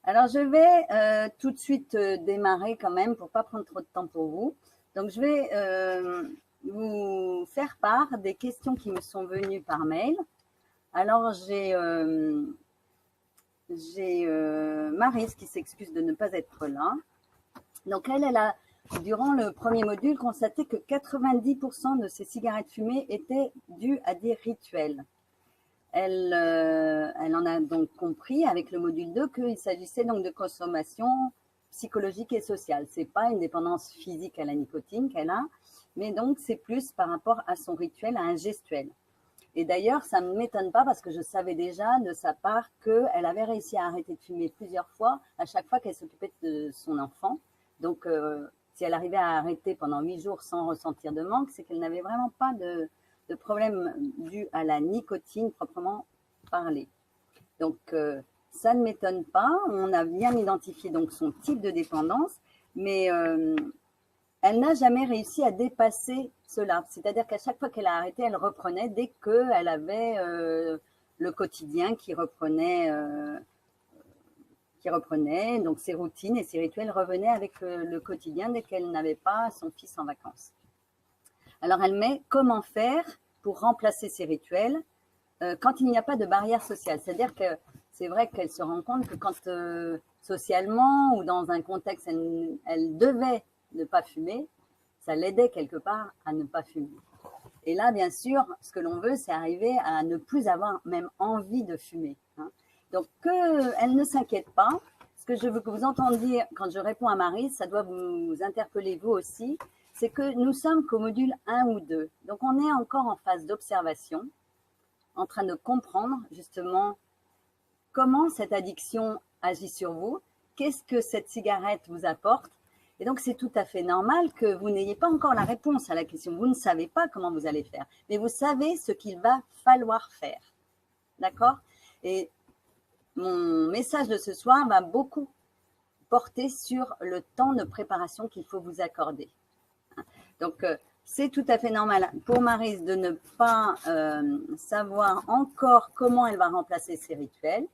Alors, je vais tout de suite démarrer quand même pour pas prendre trop de temps pour vous. Donc, je vais vous faire part des questions qui me sont venues par mail. Alors, j'ai Maryse qui s'excuse de ne pas être là. Donc, elle a, durant le premier module, constaté que 90% de ses cigarettes fumées étaient dues à des rituels. Elle en a donc compris avec le module 2 qu'il s'agissait donc de consommation psychologique et sociale. Ce n'est pas une dépendance physique à la nicotine qu'elle a, mais donc c'est plus par rapport à son rituel, à un gestuel. Et d'ailleurs, ça ne m'étonne pas parce que je savais déjà de sa part qu'elle avait réussi à arrêter de fumer plusieurs fois, à chaque fois qu'elle s'occupait de son enfant. Donc, si elle arrivait à arrêter pendant 8 jours sans ressentir de manque, c'est qu'elle n'avait vraiment pas de problème dû à la nicotine proprement parlé. Donc, ça ne m'étonne pas. On a bien identifié donc son type de dépendance, mais elle n'a jamais réussi à dépasser cela. C'est-à-dire qu'à chaque fois qu'elle a arrêté, elle reprenait dès qu'elle avait le quotidien qui reprenait, donc ses routines et ses rituels revenaient avec le quotidien dès qu'elle n'avait pas son fils en vacances. Alors, elle met comment faire pour remplacer ces rituels quand il n'y a pas de barrière sociale. C'est-à-dire que c'est vrai qu'elle se rend compte que quand socialement ou dans un contexte, elle devait ne pas fumer, ça l'aidait quelque part à ne pas fumer. Et là, bien sûr, ce que l'on veut, c'est arriver à ne plus avoir même envie de fumer. Hein. Donc, qu'elle ne s'inquiète pas. Ce que je veux que vous entendiez quand je réponds à Marie, ça doit vous interpeller vous aussi, c'est que nous sommes qu'au module 1 ou 2. Donc, on est encore en phase d'observation, en train de comprendre justement comment cette addiction agit sur vous, qu'est-ce que cette cigarette vous apporte. Et donc, c'est tout à fait normal que vous n'ayez pas encore la réponse à la question. Vous ne savez pas comment vous allez faire, mais vous savez ce qu'il va falloir faire. D'accord ? Et mon message de ce soir va beaucoup porter sur le temps de préparation qu'il faut vous accorder. Donc, c'est tout à fait normal pour Maryse de ne pas savoir encore comment elle va remplacer ses rituels.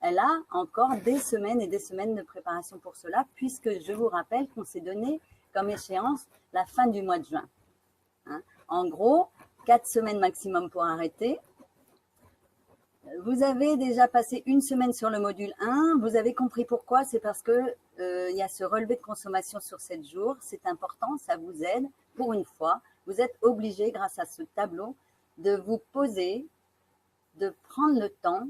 Elle a encore des semaines et des semaines de préparation pour cela, puisque je vous rappelle qu'on s'est donné comme échéance la fin du mois de juin. Hein. En gros, 4 semaines maximum pour arrêter. Vous avez déjà passé une semaine sur le module 1. Vous avez compris pourquoi. C'est parce que il y a ce relevé de consommation sur 7 jours. C'est important, ça vous aide. Pour une fois, vous êtes obligé, grâce à ce tableau, de vous poser, de prendre le temps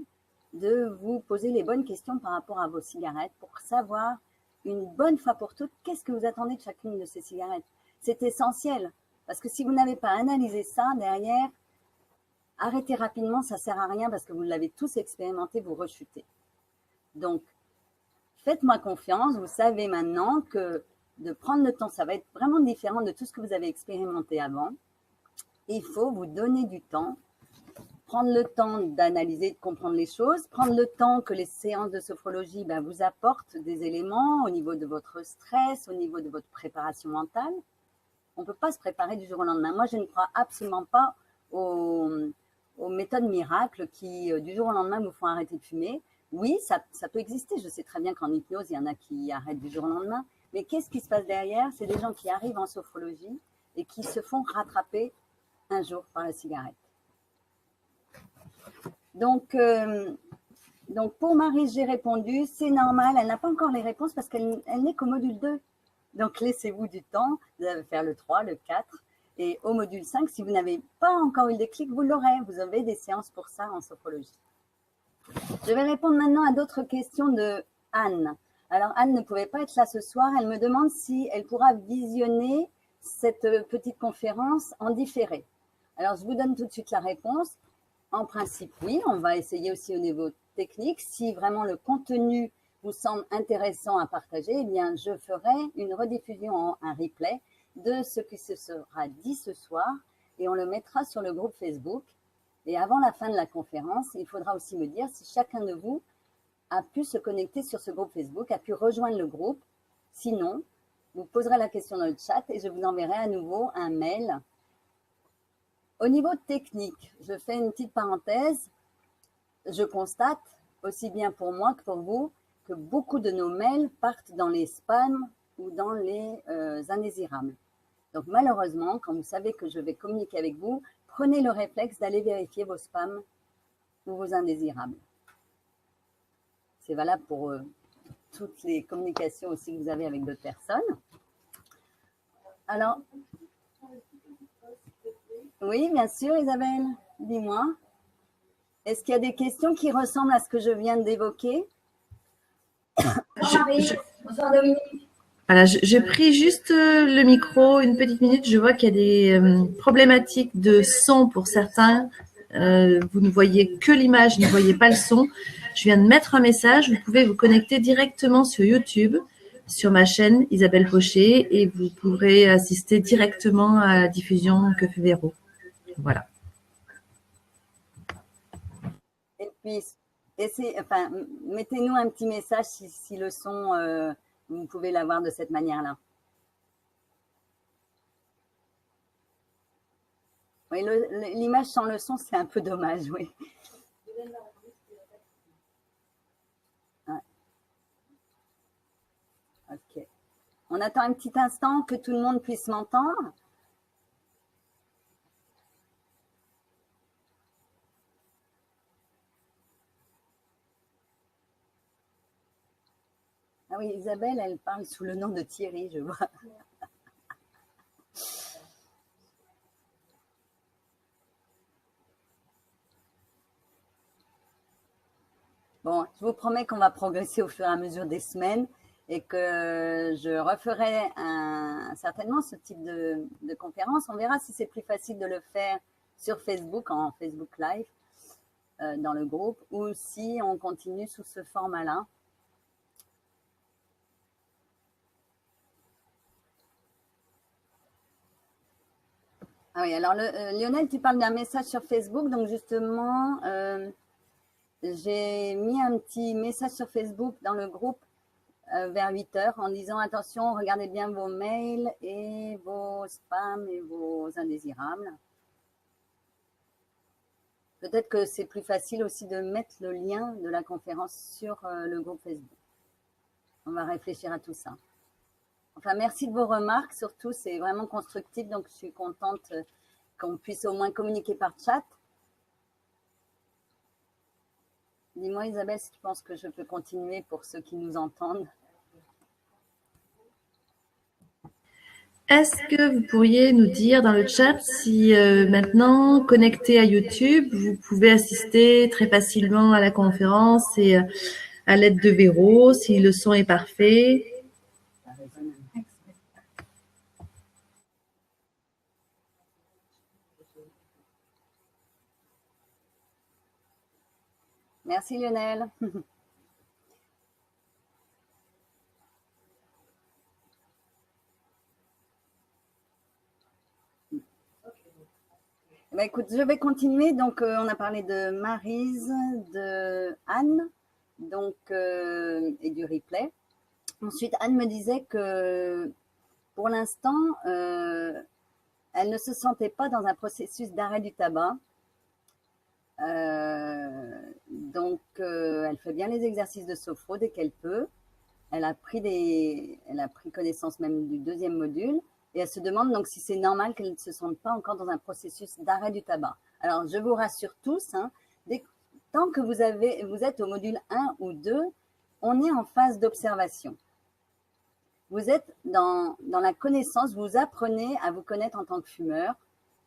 de vous poser les bonnes questions par rapport à vos cigarettes pour savoir une bonne fois pour toutes qu'est-ce que vous attendez de chacune de ces cigarettes. C'est essentiel parce que si vous n'avez pas analysé ça derrière, arrêtez rapidement, ça ne sert à rien parce que vous l'avez tous expérimenté, vous rechutez. Donc, faites-moi confiance, vous savez maintenant que de prendre le temps, ça va être vraiment différent de tout ce que vous avez expérimenté avant. Il faut vous donner du temps, prendre le temps d'analyser, de comprendre les choses, prendre le temps que les séances de sophrologie vous apportent des éléments au niveau de votre stress, au niveau de votre préparation mentale. On ne peut pas se préparer du jour au lendemain. Moi, je ne crois absolument pas aux méthodes miracles qui, du jour au lendemain, vous font arrêter de fumer. Oui, ça peut exister. Je sais très bien qu'en hypnose, il y en a qui arrêtent du jour au lendemain. Mais qu'est-ce qui se passe derrière? C'est des gens qui arrivent en sophrologie et qui se font rattraper un jour par la cigarette. Donc pour Marie, j'ai répondu, c'est normal, elle n'a pas encore les réponses parce qu'elle n'est qu'au module 2. Donc, laissez-vous du temps, vous allez faire le 3, le 4. Et au module 5, si vous n'avez pas encore eu le déclic, vous l'aurez. Vous avez des séances pour ça en sophrologie. Je vais répondre maintenant à d'autres questions de Anne. Alors, Anne ne pouvait pas être là ce soir. Elle me demande si elle pourra visionner cette petite conférence en différé. Alors, je vous donne tout de suite la réponse. En principe, oui. On va essayer aussi au niveau technique. Si vraiment le contenu vous semble intéressant à partager, eh bien, je ferai une rediffusion, un replay de ce qui se sera dit ce soir et on le mettra sur le groupe Facebook. Et avant la fin de la conférence, il faudra aussi me dire si chacun de vous a pu se connecter sur ce groupe Facebook, a pu rejoindre le groupe. Sinon, vous poserez la question dans le chat et je vous enverrai à nouveau un mail. Au niveau technique, je fais une petite parenthèse. Je constate, aussi bien pour moi que pour vous, que beaucoup de nos mails partent dans les spams ou dans les indésirables. Donc malheureusement, quand vous savez que je vais communiquer avec vous, prenez le réflexe d'aller vérifier vos spams ou vos indésirables. C'est valable pour toutes les communications aussi que vous avez avec d'autres personnes. Alors, oui, bien sûr, Isabelle, dis-moi. Est-ce qu'il y a des questions qui ressemblent à ce que je viens d'évoquer? Bonsoir Dominique. Voilà, j'ai pris juste le micro une petite minute. Je vois qu'il y a des problématiques de son pour certains. Vous ne voyez que l'image, ne voyez pas le son. Je viens de mettre un message. Vous pouvez vous connecter directement sur YouTube, sur ma chaîne Isabelle Fauché, et vous pourrez assister directement à la diffusion que fait Véro. Voilà. Et puis, mettez-nous un petit message si le son, vous pouvez l'avoir de cette manière-là. Oui, l'image sans le son, c'est un peu dommage, oui. Ouais. Ok. On attend un petit instant que tout le monde puisse m'entendre. Ah oui, Isabelle, elle parle sous le nom de Thierry, je vois. Bon, je vous promets qu'on va progresser au fur et à mesure des semaines et que je referai certainement ce type de conférence. On verra si c'est plus facile de le faire sur Facebook, en Facebook Live, dans le groupe, ou si on continue sous ce format-là. Ah oui, alors Lionel, tu parles d'un message sur Facebook, donc justement, j'ai mis un petit message sur Facebook dans le groupe vers 8 heures en disant attention, regardez bien vos mails et vos spams et vos indésirables. Peut-être que c'est plus facile aussi de mettre le lien de la conférence sur le groupe Facebook. On va réfléchir à tout ça. Enfin, merci de vos remarques, surtout, c'est vraiment constructif, donc je suis contente qu'on puisse au moins communiquer par chat. Dis-moi, Isabelle, si tu penses que je peux continuer pour ceux qui nous entendent. Est-ce que vous pourriez nous dire dans le chat si maintenant, connecté à YouTube, vous pouvez assister très facilement à la conférence et à l'aide de Véro, si le son est parfait? Merci Lionel. Bah, écoute, je vais continuer. Donc, on a parlé de Maryse, de Anne, donc, et du replay. Ensuite, Anne me disait que pour l'instant, elle ne se sentait pas dans un processus d'arrêt du tabac. Donc, elle fait bien les exercices de sophro dès qu'elle peut. Elle a pris connaissance même du deuxième module. Et elle se demande donc si c'est normal qu'elle ne se sente pas encore dans un processus d'arrêt du tabac. Alors, je vous rassure tous, hein, tant que vous êtes au module 1 ou 2, on est en phase d'observation. Vous êtes dans la connaissance, vous apprenez à vous connaître en tant que fumeur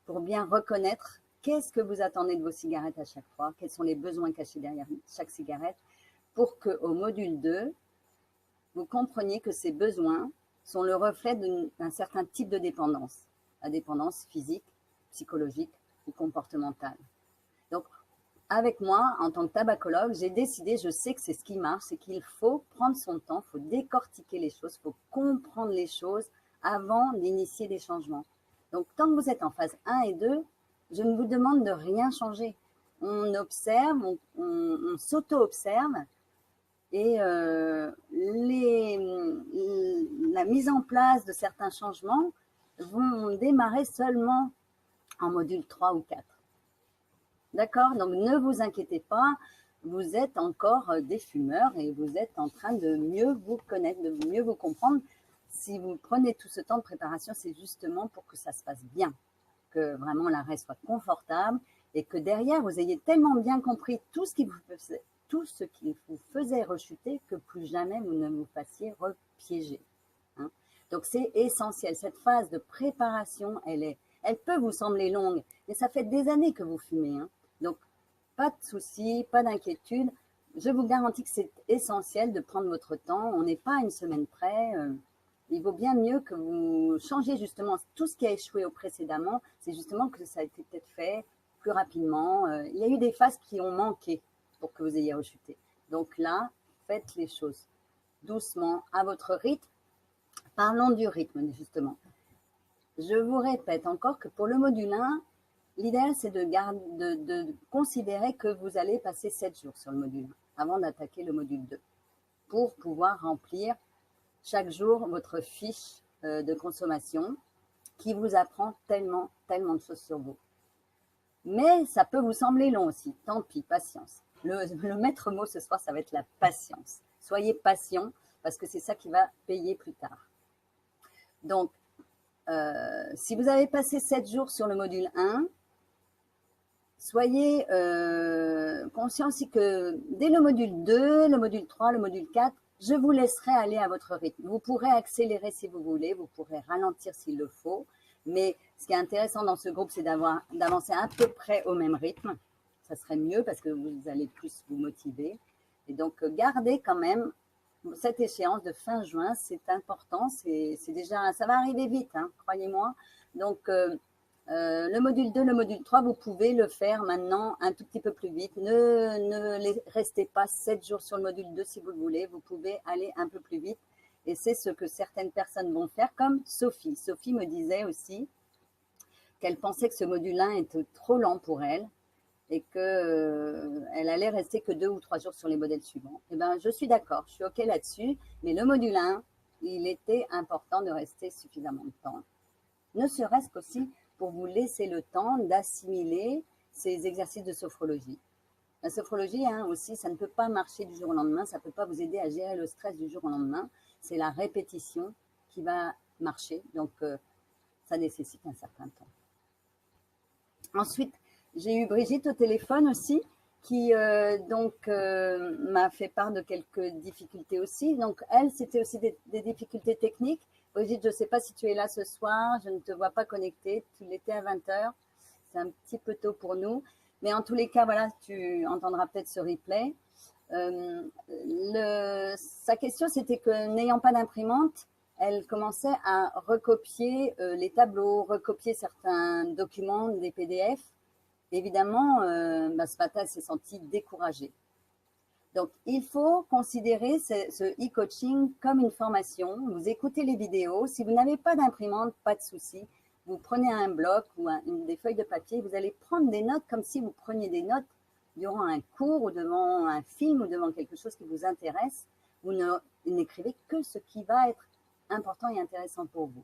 pour bien reconnaître qu'est-ce que vous attendez de vos cigarettes à chaque fois, quels sont les besoins cachés derrière chaque cigarette, pour qu'au module 2, vous compreniez que ces besoins sont le reflet d'un certain type de dépendance, la dépendance physique, psychologique ou comportementale. Donc, avec moi, en tant que tabacologue, j'ai décidé, je sais que c'est ce qui marche, c'est qu'il faut prendre son temps, il faut décortiquer les choses, il faut comprendre les choses avant d'initier des changements. Donc, tant que vous êtes en phase 1 et 2, je ne vous demande de rien changer. On observe, on s'auto-observe, et la mise en place de certains changements vont démarrer seulement en module 3 ou 4. D'accord? Donc, ne vous inquiétez pas. vous êtes encore des fumeurs et vous êtes en train de mieux vous connaître, de mieux vous comprendre. Si vous prenez tout ce temps de préparation, c'est justement pour que ça se passe bien, que vraiment l'arrêt soit confortable et que derrière, vous ayez tellement bien compris tout ce qui vous faisait rechuter que plus jamais vous ne vous fassiez repiéger. Hein. Donc, c'est essentiel. Cette phase de préparation, elle peut vous sembler longue, mais ça fait des années que vous fumez. Hein. Donc, pas de soucis, pas d'inquiétude. Je vous garantis que c'est essentiel de prendre votre temps. On n'est pas à une semaine près. Il vaut bien mieux que vous changiez justement tout ce qui a échoué précédemment. C'est justement que ça a été peut-être fait plus rapidement. Il y a eu des phases qui ont manqué pour que vous ayez rechuté. Donc là, faites les choses doucement, à votre rythme. Parlons du rythme, justement. Je vous répète encore que pour le module 1, l'idéal, c'est de considérer que vous allez passer 7 jours sur le module 1 avant d'attaquer le module 2 pour pouvoir remplir chaque jour votre fiche de consommation qui vous apprend tellement de choses sur vous. Mais ça peut vous sembler long aussi. Tant pis, patience. Le maître mot ce soir, ça va être la patience. Soyez patient parce que c'est ça qui va payer plus tard. Donc, si vous avez passé 7 jours sur le module 1, soyez conscient aussi que dès le module 2, le module 3, le module 4, je vous laisserai aller à votre rythme. Vous pourrez accélérer si vous voulez, vous pourrez ralentir s'il le faut. Mais ce qui est intéressant dans ce groupe, c'est d'avancer à peu près au même rythme. Ça serait mieux parce que vous allez plus vous motiver. Et donc, gardez quand même cette échéance de fin juin. C'est important. C'est déjà, ça va arriver vite, hein, croyez-moi. Donc, le module 2, le module 3, vous pouvez le faire maintenant un tout petit peu plus vite. Ne restez pas 7 jours sur le module 2 si vous le voulez. Vous pouvez aller un peu plus vite. Et c'est ce que certaines personnes vont faire, comme Sophie. Sophie me disait aussi qu'elle pensait que ce module 1 était trop lent pour elle et qu'elle allait rester que 2 ou 3 jours sur les modèles suivants. Eh bien, je suis d'accord, je suis OK là-dessus. Mais le module 1, il était important de rester suffisamment de temps. Ne serait-ce qu'aussi pour vous laisser le temps d'assimiler ces exercices de sophrologie. La sophrologie, hein, aussi, ça ne peut pas marcher du jour au lendemain, ça ne peut pas vous aider à gérer le stress du jour au lendemain. C'est la répétition qui va marcher, donc ça nécessite un certain temps. Ensuite, j'ai eu Brigitte au téléphone aussi, qui m'a fait part de quelques difficultés aussi. Donc, elle, c'était aussi des difficultés techniques. Brigitte, je ne sais pas si tu es là ce soir, je ne te vois pas connectée, tu l'étais à 20h, c'est un petit peu tôt pour nous. Mais en tous les cas, voilà, tu entendras peut-être ce replay. Sa question, c'était que n'ayant pas d'imprimante, elle commençait à recopier les tableaux, recopier certains documents, des PDF. Évidemment, ce matin, elle s'est sentie découragée. Donc, il faut considérer ce e-coaching comme une formation. Vous écoutez les vidéos. Si vous n'avez pas d'imprimante, pas de souci. Vous prenez un bloc ou des feuilles de papier. Vous allez prendre des notes comme si vous preniez des notes durant un cours ou devant un film ou devant quelque chose qui vous intéresse. Vous n'écrivez que ce qui va être important et intéressant pour vous.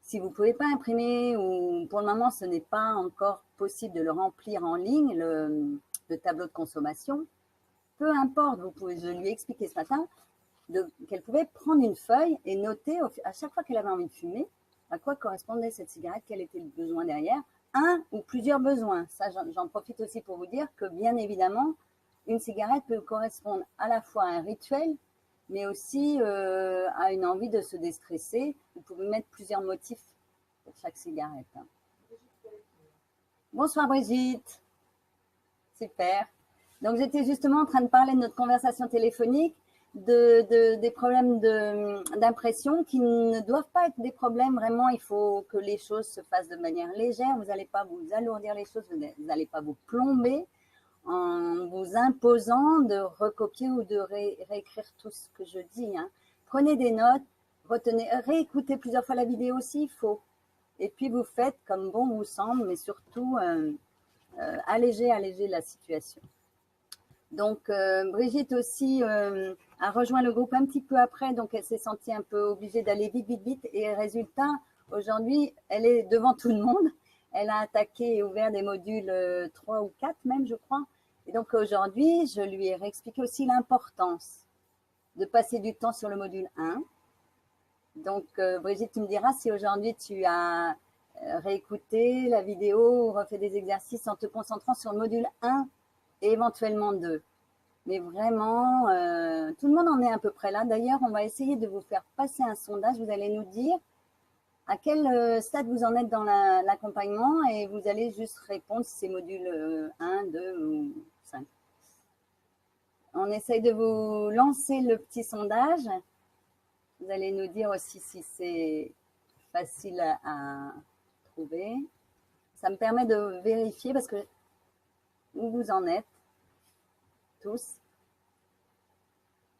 Si vous ne pouvez pas imprimer ou pour le moment ce n'est pas encore possible de le remplir en ligne, le tableau de consommation, peu importe, je lui ai expliqué ce matin qu'elle pouvait prendre une feuille et noter à chaque fois qu'elle avait envie de fumer à quoi correspondait cette cigarette, quel était le besoin derrière, un ou plusieurs besoins. Ça, j'en profite aussi pour vous dire que bien évidemment, une cigarette peut correspondre à la fois à un rituel, mais aussi à une envie de se déstresser. Vous pouvez mettre plusieurs motifs pour chaque cigarette. Hein. Bonsoir Brigitte. Super. Donc, j'étais justement en train de parler de notre conversation téléphonique, des problèmes d'impression qui ne doivent pas être des problèmes. Vraiment, il faut que les choses se fassent de manière légère. Vous n'allez pas vous alourdir les choses, vous n'allez pas vous plomber en vous imposant de recopier ou de réécrire tout ce que je dis. Hein. Prenez des notes, réécoutez plusieurs fois la vidéo s'il faut. Et puis, vous faites comme bon vous semble, mais surtout, alléger la situation. Donc, Brigitte aussi a rejoint le groupe un petit peu après, donc elle s'est sentie un peu obligée d'aller vite. Et résultat, aujourd'hui, elle est devant tout le monde. Elle a attaqué et ouvert des modules 3 ou 4 même, je crois. Et donc aujourd'hui, je lui ai réexpliqué aussi l'importance de passer du temps sur le module 1. Donc Brigitte, tu me diras si aujourd'hui tu as réécouté la vidéo ou refait des exercices en te concentrant sur le module 1 et éventuellement 2. Mais vraiment, tout le monde en est à peu près là. D'ailleurs, on va essayer de vous faire passer un sondage. Vous allez nous dire à quel stade vous en êtes dans l'accompagnement et vous allez juste répondre si c'est module 1, 2 ou 5. On essaye de vous lancer le petit sondage. Vous allez nous dire aussi si c'est facile à trouver. Ça me permet de vérifier parce que où vous en êtes tous.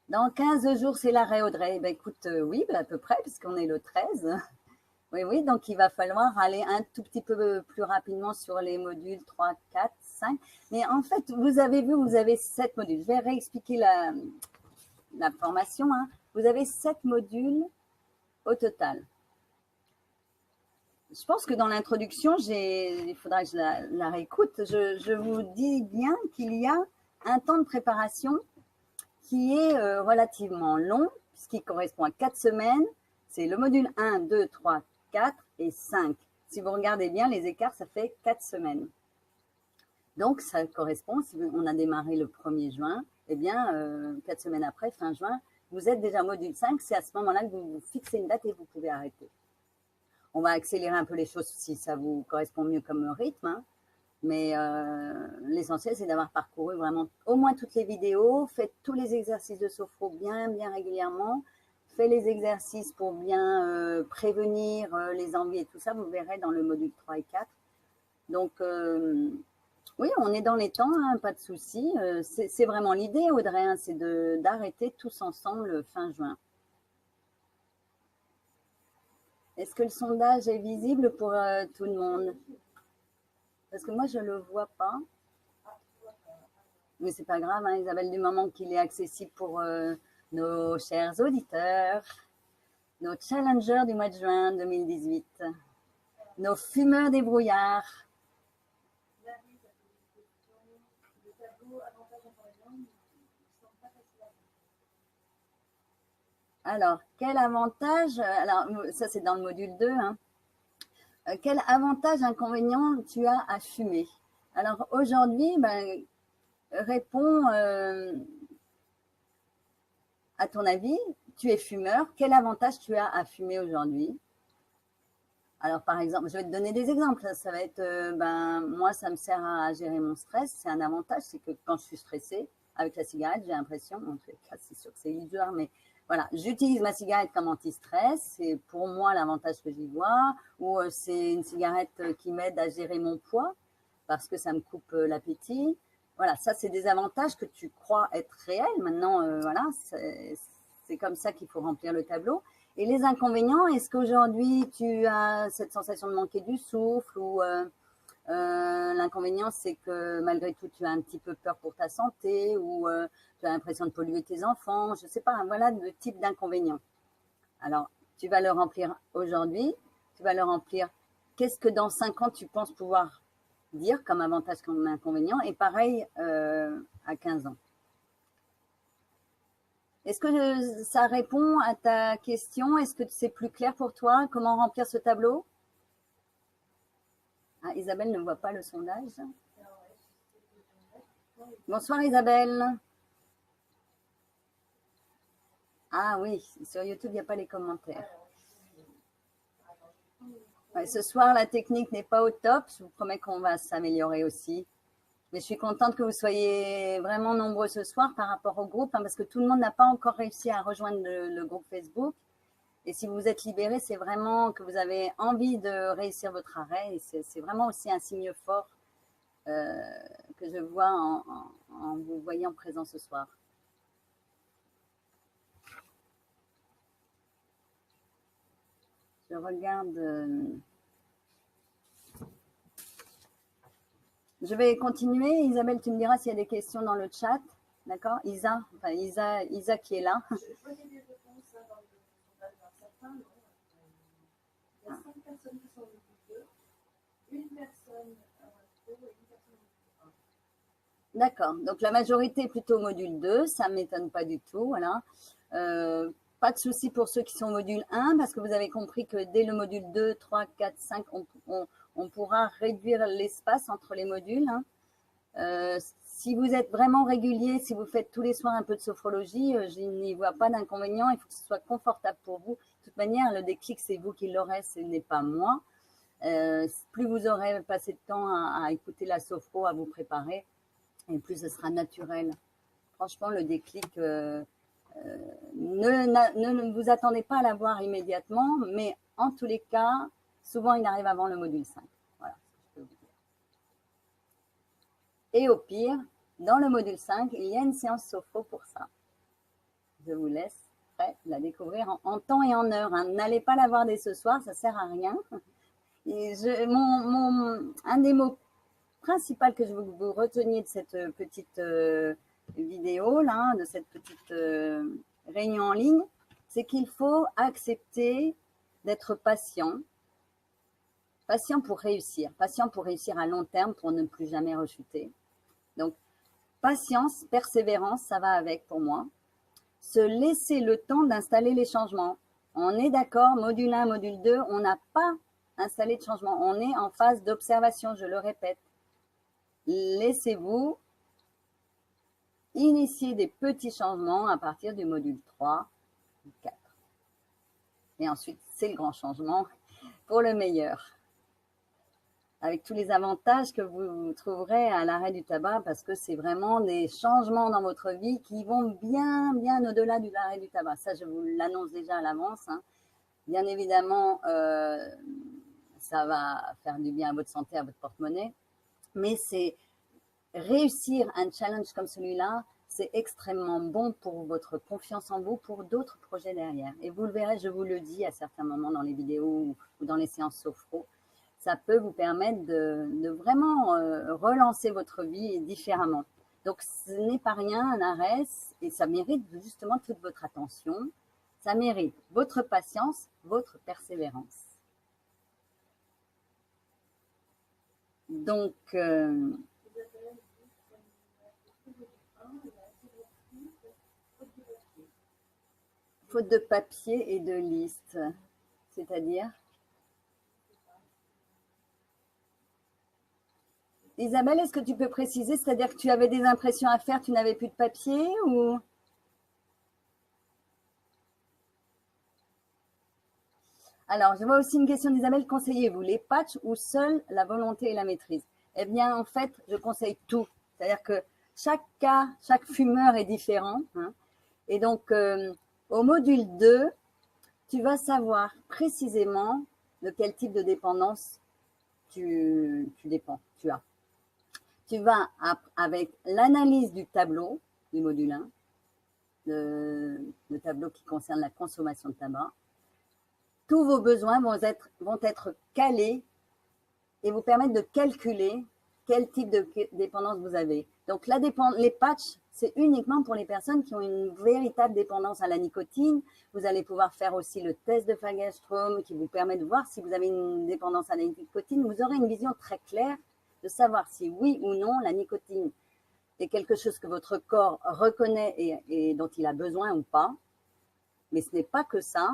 Dans 15 jours, c'est l'arrêt, Audrey. Ben, écoute, oui, à peu près, puisqu'on est le 13. Oui, oui, donc il va falloir aller un tout petit peu plus rapidement sur les modules 3, 4, 5. Mais en fait, vous avez vu, vous avez 7 modules. Je vais réexpliquer la formation. Hein. Vous avez 7 modules au total. Je pense que dans l'introduction, il faudra que je la réécoute. Je vous dis bien qu'il y a un temps de préparation qui est relativement long, puisqu'il correspond à 4 semaines. C'est le module 1, 2, 3, 4 et 5. Si vous regardez bien les écarts, ça fait 4 semaines. Donc, ça correspond, si on a démarré le 1er juin, eh bien, 4 semaines après, fin juin, vous êtes déjà module 5. C'est à ce moment-là que vous fixez une date et vous pouvez arrêter. On va accélérer un peu les choses si ça vous correspond mieux comme rythme. Hein. Mais l'essentiel, c'est d'avoir parcouru vraiment au moins toutes les vidéos, faites tous les exercices de sophro bien régulièrement, faites les exercices pour bien prévenir les envies et tout ça, vous verrez dans le module 3 et 4. Donc, oui, on est dans les temps, hein, pas de souci. C'est vraiment l'idée, Audrey, hein, c'est d'arrêter tous ensemble fin juin. Est-ce que le sondage est visible pour tout le monde? Parce que moi, je ne le vois pas. Mais c'est pas grave, hein, Isabelle, du moment qu'il est accessible pour nos chers auditeurs, nos challengers du mois de juin 2018, nos fumeurs des brouillards. Alors, quel avantage, alors ça c'est dans le module 2, hein, quel avantage, inconvénient tu as à fumer? Alors aujourd'hui, ben, réponds à ton avis, tu es fumeur, quel avantage tu as à fumer aujourd'hui? Alors par exemple, je vais te donner des exemples, ça va être, ben, moi ça me sert à gérer mon stress, c'est un avantage, c'est que quand je suis stressée, avec la cigarette, j'ai l'impression, en tout cas c'est sûr que c'est illusoire, mais voilà, j'utilise ma cigarette comme anti-stress, c'est pour moi l'avantage que j'y vois, ou c'est une cigarette qui m'aide à gérer mon poids, parce que ça me coupe l'appétit. Voilà, ça c'est des avantages que tu crois être réels. Maintenant, voilà, c'est comme ça qu'il faut remplir le tableau. Et les inconvénients, est-ce qu'aujourd'hui tu as cette sensation de manquer du souffle ou l'inconvénient c'est que malgré tout tu as un petit peu peur pour ta santé ou tu as l'impression de polluer tes enfants, je ne sais pas, voilà le type d'inconvénient. Alors, tu vas le remplir aujourd'hui, tu vas le remplir. Qu'est-ce que dans 5 ans tu penses pouvoir dire comme avantage, comme inconvénient, et pareil à 15 ans. Est-ce que ça répond à ta question? Est-ce que c'est plus clair pour toi? Comment remplir ce tableau? Ah, Isabelle ne voit pas le sondage. Bonsoir Isabelle. Ah oui, sur YouTube, il n'y a pas les commentaires. Ouais, ce soir, la technique n'est pas au top. Je vous promets qu'on va s'améliorer aussi. Mais je suis contente que vous soyez vraiment nombreux ce soir par rapport au groupe, hein, parce que tout le monde n'a pas encore réussi à rejoindre le groupe Facebook. Et si vous êtes libérés, c'est vraiment que vous avez envie de réussir votre arrêt. Et c'est vraiment aussi un signe fort que je vois en vous voyant présent ce soir. Je regarde. Je vais continuer. Isabelle, tu me diras s'il y a des questions dans le chat. D'accord? Isa qui est là. Je voyais des réponses dans le sondage d'un certain nombre. Il y a 5 personnes qui sont au niveau 2, une personne pour et une personne au niveau D'accord. Donc la majorité est plutôt module 2, ça ne m'étonne pas du tout. Voilà. Pas de souci pour ceux qui sont module 1, parce que vous avez compris que dès le module 2, 3, 4, 5, on pourra réduire l'espace entre les modules. Hein. Si vous êtes vraiment régulier, si vous faites tous les soirs un peu de sophrologie, je n'y vois pas d'inconvénient. Il faut que ce soit confortable pour vous. De toute manière, le déclic, c'est vous qui l'aurez, ce n'est pas moi. Plus vous aurez passé de temps à écouter la sophro, à vous préparer, et plus ce sera naturel. Franchement, le déclic, ne vous attendez pas à l'avoir immédiatement, mais en tous les cas, souvent il arrive avant le module 5. Voilà ce que je peux vous dire. Et au pire, dans le module 5, il y a une séance sophro pour ça. Je vous laisse la découvrir en temps et en heure. Hein. N'allez pas la voir dès ce soir, ça ne sert à rien. Et un des mots principaux que je veux que vous reteniez de cette petite vidéo, là, de cette petite réunion en ligne, c'est qu'il faut accepter d'être patient. Patient pour réussir à long terme, pour ne plus jamais rechuter. Donc, patience, persévérance, ça va avec pour moi. Se laisser le temps d'installer les changements. On est d'accord, module 1, module 2, on n'a pas installé de changement. On est en phase d'observation, je le répète. Laissez-vous initier des petits changements à partir du module 3 ou 4. Et ensuite, c'est le grand changement pour le meilleur. Avec tous les avantages que vous trouverez à l'arrêt du tabac, parce que c'est vraiment des changements dans votre vie qui vont bien, bien au-delà de l'arrêt du tabac. Ça, je vous l'annonce déjà à l'avance. Hein. Bien évidemment, ça va faire du bien à votre santé, à votre porte-monnaie, mais c'est réussir un challenge comme celui-là, c'est extrêmement bon pour votre confiance en vous, pour d'autres projets derrière. Et vous le verrez, je vous le dis à certains moments dans les vidéos ou dans les séances sophro, ça peut vous permettre de vraiment relancer votre vie différemment. Donc, ce n'est pas rien un arrêt et ça mérite justement toute votre attention. Ça mérite votre patience, votre persévérance. Donc, faute de papier et de liste, c'est-à-dire Isabelle, est-ce que tu peux préciser, c'est-à-dire que tu avais des impressions à faire, tu n'avais plus de papier ou Alors, je vois aussi une question d'Isabelle, conseillez-vous les patchs ou seule la volonté et la maîtrise? Eh bien, en fait, je conseille tout. C'est-à-dire que chaque cas, chaque fumeur est différent. Hein. Et donc, au module 2, tu vas savoir précisément de quel type de dépendance tu as. Tu vas, avec l'analyse du tableau du module 1, le tableau qui concerne la consommation de tabac, tous vos besoins vont être calés et vous permettre de calculer quel type de dépendance vous avez. Donc, les patchs, c'est uniquement pour les personnes qui ont une véritable dépendance à la nicotine. Vous allez pouvoir faire aussi le test de Fagerström qui vous permet de voir si vous avez une dépendance à la nicotine. Vous aurez une vision très claire de savoir si oui ou non la nicotine est quelque chose que votre corps reconnaît et dont il a besoin ou pas. Mais ce n'est pas que ça.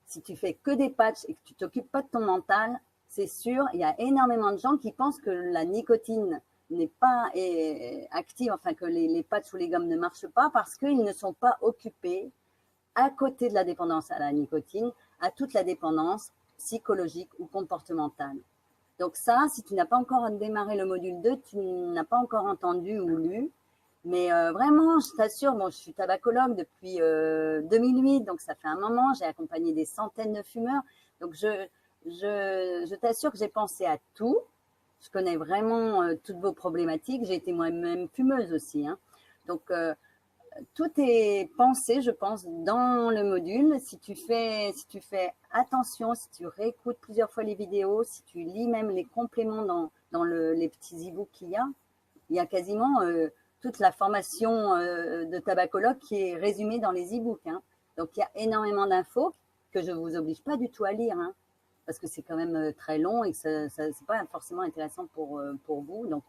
Si tu fais que des patchs et que tu t'occupes pas de ton mental, c'est sûr, il y a énormément de gens qui pensent que la nicotine n'est pas active, enfin que les patchs ou les gommes ne marchent pas parce qu'ils ne sont pas occupés, à côté de la dépendance à la nicotine, à toute la dépendance psychologique ou comportementale. Donc ça, si tu n'as pas encore démarré le module 2, tu n'as pas encore entendu ou lu. Mais vraiment, je t'assure, bon, je suis tabacologue depuis 2008, donc ça fait un moment, j'ai accompagné des centaines de fumeurs. Donc je t'assure que j'ai pensé à tout. Je connais vraiment toutes vos problématiques. J'ai été moi-même fumeuse aussi. Hein. Donc, tout est pensé, je pense, dans le module. Si tu fais attention, si tu réécoutes plusieurs fois les vidéos, si tu lis même les compléments dans les petits e-books qu'il y a quasiment toute la formation de tabacologue qui est résumée dans les e-books. Hein. Donc, il y a énormément d'infos que je ne vous oblige pas du tout à lire, hein, parce que c'est quand même très long et que c'est pas forcément intéressant pour vous. Donc,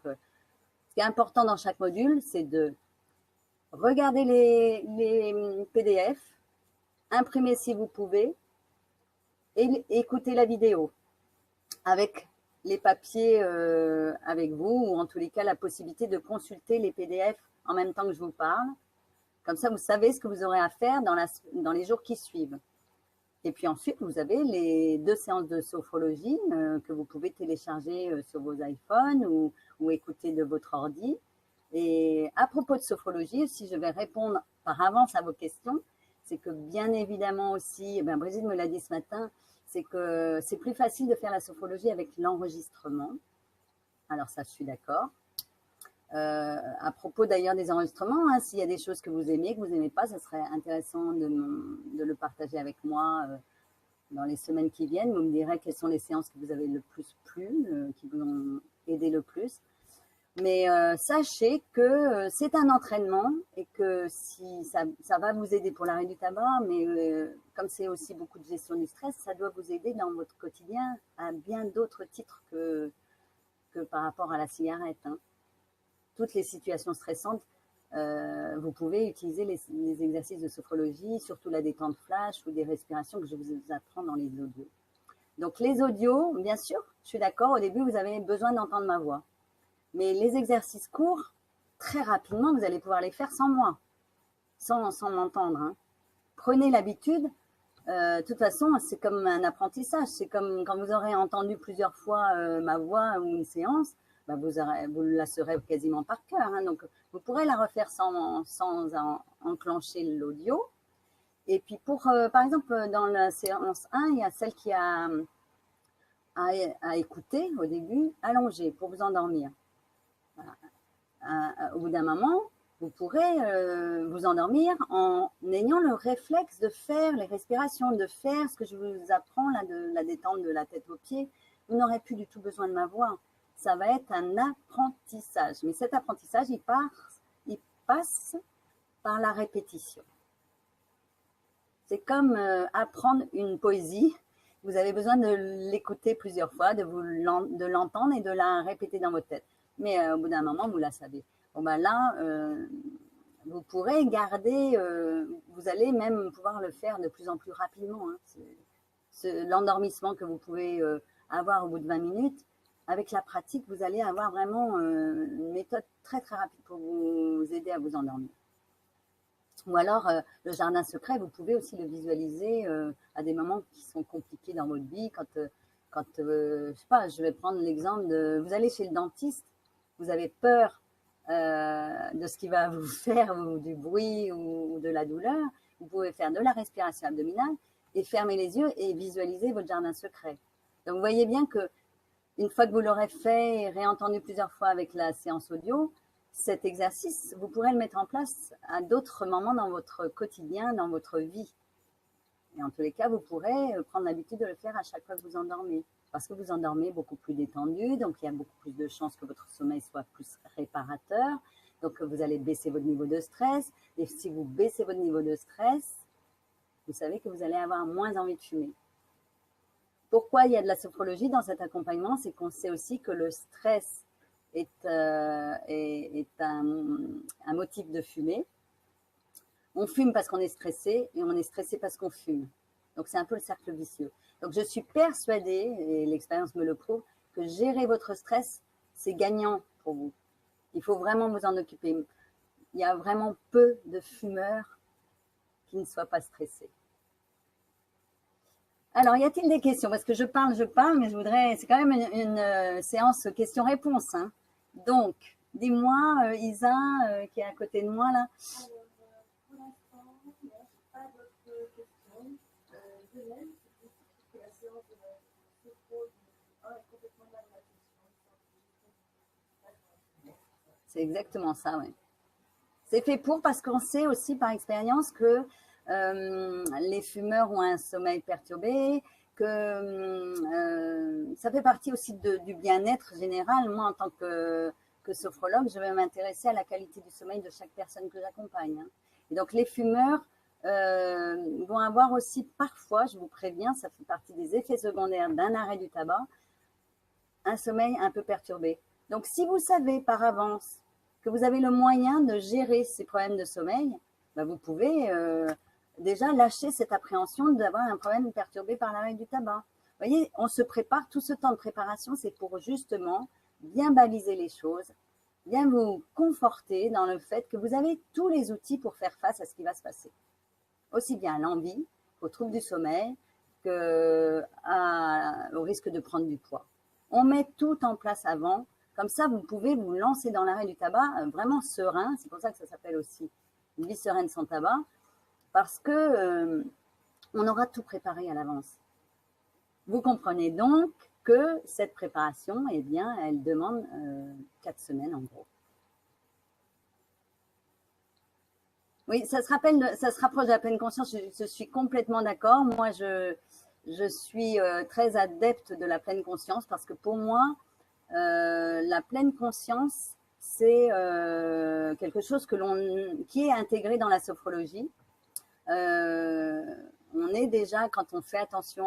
Ce qui est important dans chaque module, c'est de regarder les PDF, imprimer si vous pouvez, et écouter la vidéo avec les papiers avec vous, ou en tous les cas la possibilité de consulter les PDF en même temps que je vous parle. Comme ça, vous savez ce que vous aurez à faire dans les jours qui suivent. Et puis ensuite, vous avez les 2 séances de sophrologie que vous pouvez télécharger sur vos iPhones ou écouter de votre ordi. Et à propos de sophrologie, si je vais répondre par avance à vos questions, c'est que bien évidemment aussi, Brigitte me l'a dit ce matin, c'est que c'est plus facile de faire la sophrologie avec l'enregistrement. Alors ça, je suis d'accord. À propos d'ailleurs des enregistrements, hein, s'il y a des choses que vous aimez, que vous n'aimez pas, ça serait intéressant de le partager avec moi dans les semaines qui viennent. Vous me direz quelles sont les séances qui vous avez le plus plu, qui vous ont aidé le plus. Mais sachez que c'est un entraînement et que si ça va vous aider pour l'arrêt du tabac, mais comme c'est aussi beaucoup de gestion du stress, ça doit vous aider dans votre quotidien à bien d'autres titres que par rapport à la cigarette. Hein. Toutes les situations stressantes, vous pouvez utiliser les exercices de sophrologie, surtout la détente flash ou des respirations que je vous apprends dans les audios. Donc les audios, bien sûr, je suis d'accord, au début vous avez besoin d'entendre ma voix. Mais les exercices courts, très rapidement, vous allez pouvoir les faire sans moi, sans m'entendre. Hein. Prenez l'habitude. De toute façon, c'est comme un apprentissage. C'est comme quand vous aurez entendu plusieurs fois ma voix ou une séance, vous la saurez quasiment par cœur. Hein. Donc, vous pourrez la refaire sans enclencher l'audio. Et puis, par exemple, dans la séance 1, il y a celle qui a à écouter au début, allongée pour vous endormir. Au bout d'un moment, vous pourrez vous endormir en ayant le réflexe de faire les respirations, de faire ce que je vous apprends là, de la détente de la tête aux pieds. Vous n'aurez plus du tout besoin de ma voix. Ça va être un apprentissage. Mais cet apprentissage, il passe par la répétition. C'est comme apprendre une poésie. Vous avez besoin de l'écouter plusieurs fois, de l'entendre et de la répéter dans votre tête. Mais au bout d'un moment, vous la savez. Bon, là, vous pourrez garder, vous allez même pouvoir le faire de plus en plus rapidement. Hein. L'endormissement que vous pouvez avoir au bout de 20 minutes, avec la pratique, vous allez avoir vraiment une méthode très très rapide pour vous aider à vous endormir. Ou alors, le jardin secret, vous pouvez aussi le visualiser à des moments qui sont compliqués dans votre vie. Quand je sais pas, je vais prendre l'exemple de, vous allez chez le dentiste, vous avez peur de ce qu'il va vous faire, ou du bruit ou de la douleur. Vous pouvez faire de la respiration abdominale et fermer les yeux et visualiser votre jardin secret. Donc, vous voyez bien que une fois que vous l'aurez fait et réentendu plusieurs fois avec la séance audio, cet exercice, vous pourrez le mettre en place à d'autres moments dans votre quotidien, dans votre vie. Et en tous les cas, vous pourrez prendre l'habitude de le faire à chaque fois que vous endormez. Parce que vous endormez beaucoup plus détendu, donc il y a beaucoup plus de chances que votre sommeil soit plus réparateur. Donc vous allez baisser votre niveau de stress. Et si vous baissez votre niveau de stress, vous savez que vous allez avoir moins envie de fumer. Pourquoi il y a de la sophrologie dans cet accompagnement? C'est qu'on sait aussi que le stress est un motif de fumer. On fume parce qu'on est stressé et on est stressé parce qu'on fume. Donc, c'est un peu le cercle vicieux. Donc, je suis persuadée, et l'expérience me le prouve, que gérer votre stress, c'est gagnant pour vous. Il faut vraiment vous en occuper. Il y a vraiment peu de fumeurs qui ne soient pas stressés. Alors, y a-t-il des questions? Parce que je parle, mais je voudrais... C'est quand même une séance questions-réponses. Hein. Donc, dis-moi, Isa, qui est à côté de moi, là. Alors, pour l'instant, moi, je n'ai pas d'autres questions. De même, c'est possible que la séance de sophro du 1 est complètement mal la question. C'est exactement ça, oui. C'est fait pour, parce qu'on sait aussi par expérience que les fumeurs ont un sommeil perturbé, que ça fait partie aussi du bien-être général. Moi, en tant que sophrologue, je vais m'intéresser à la qualité du sommeil de chaque personne que j'accompagne. Hein. Et donc, les fumeurs vont avoir aussi parfois, je vous préviens, ça fait partie des effets secondaires d'un arrêt du tabac, un sommeil un peu perturbé. Donc, si vous savez par avance que vous avez le moyen de gérer ces problèmes de sommeil, bah, vous pouvez déjà lâcher cette appréhension d'avoir un problème perturbé par l'arrêt du tabac. Vous voyez, on se prépare, tout ce temps de préparation, c'est pour justement bien baliser les choses, bien vous conforter dans le fait que vous avez tous les outils pour faire face à ce qui va se passer. Aussi bien à l'envie, aux troubles du sommeil, au risque de prendre du poids. On met tout en place avant, comme ça vous pouvez vous lancer dans l'arrêt du tabac vraiment serein, c'est pour ça que ça s'appelle aussi une vie sereine sans tabac, parce que on aura tout préparé à l'avance. Vous comprenez donc que cette préparation, eh bien, elle demande 4 semaines en gros. Oui, ça se rapproche de la pleine conscience, je suis complètement d'accord. Moi, je suis très adepte de la pleine conscience parce que pour moi, la pleine conscience, c'est quelque chose qui est intégré dans la sophrologie. On est déjà, quand on fait attention,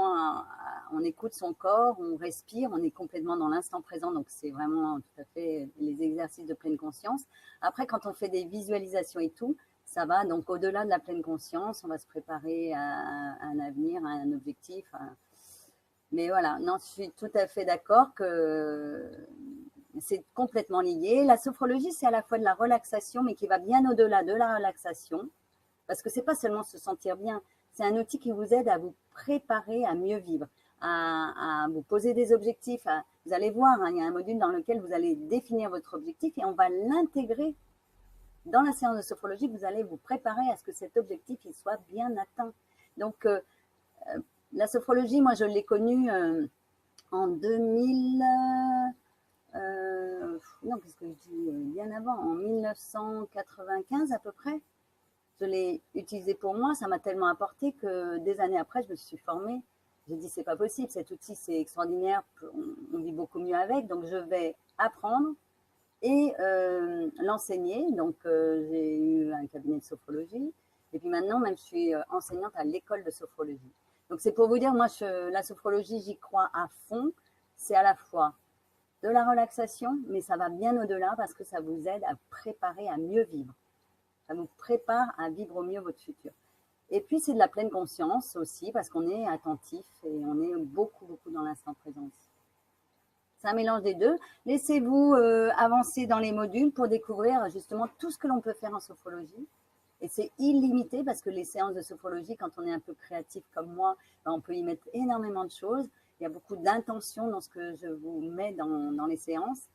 on écoute son corps, on respire, on est complètement dans l'instant présent, donc c'est vraiment tout à fait les exercices de pleine conscience. Après, quand on fait des visualisations et tout, ça va donc au-delà de la pleine conscience, on va se préparer à un avenir, à un objectif. Mais voilà, non, je suis tout à fait d'accord que c'est complètement lié. La sophrologie, c'est à la fois de la relaxation, mais qui va bien au-delà de la relaxation, parce que c'est pas seulement se sentir bien, c'est un outil qui vous aide à vous préparer à mieux vivre, à vous poser des objectifs. Vous allez voir, hein, il y a un module dans lequel vous allez définir votre objectif et on va l'intégrer dans la séance de sophrologie. Vous allez vous préparer à ce que cet objectif il soit bien atteint. Donc, la sophrologie, moi, je l'ai connue en 2000. Non, qu'est-ce que je dis bien avant, en 1995 à peu près. Je l'ai utilisé pour moi, ça m'a tellement apporté que des années après, je me suis formée. J'ai dit, c'est pas possible, cet outil, c'est extraordinaire, on vit beaucoup mieux avec, donc je vais apprendre et l'enseigner. Donc, j'ai eu un cabinet de sophrologie et puis maintenant, même, je suis enseignante à l'école de sophrologie. Donc, c'est pour vous dire, moi, la sophrologie, j'y crois à fond. C'est à la fois de la relaxation, mais ça va bien au-delà parce que ça vous aide à préparer à mieux vivre. Ça vous prépare à vivre au mieux votre futur. Et puis, c'est de la pleine conscience aussi parce qu'on est attentif et on est beaucoup, beaucoup dans l'instant présent aussi. C'est un mélange des deux. Laissez-vous avancer dans les modules pour découvrir justement tout ce que l'on peut faire en sophrologie. Et c'est illimité parce que les séances de sophrologie, quand on est un peu créatif comme moi, on peut y mettre énormément de choses. Il y a beaucoup d'intention dans ce que je vous mets dans les séances.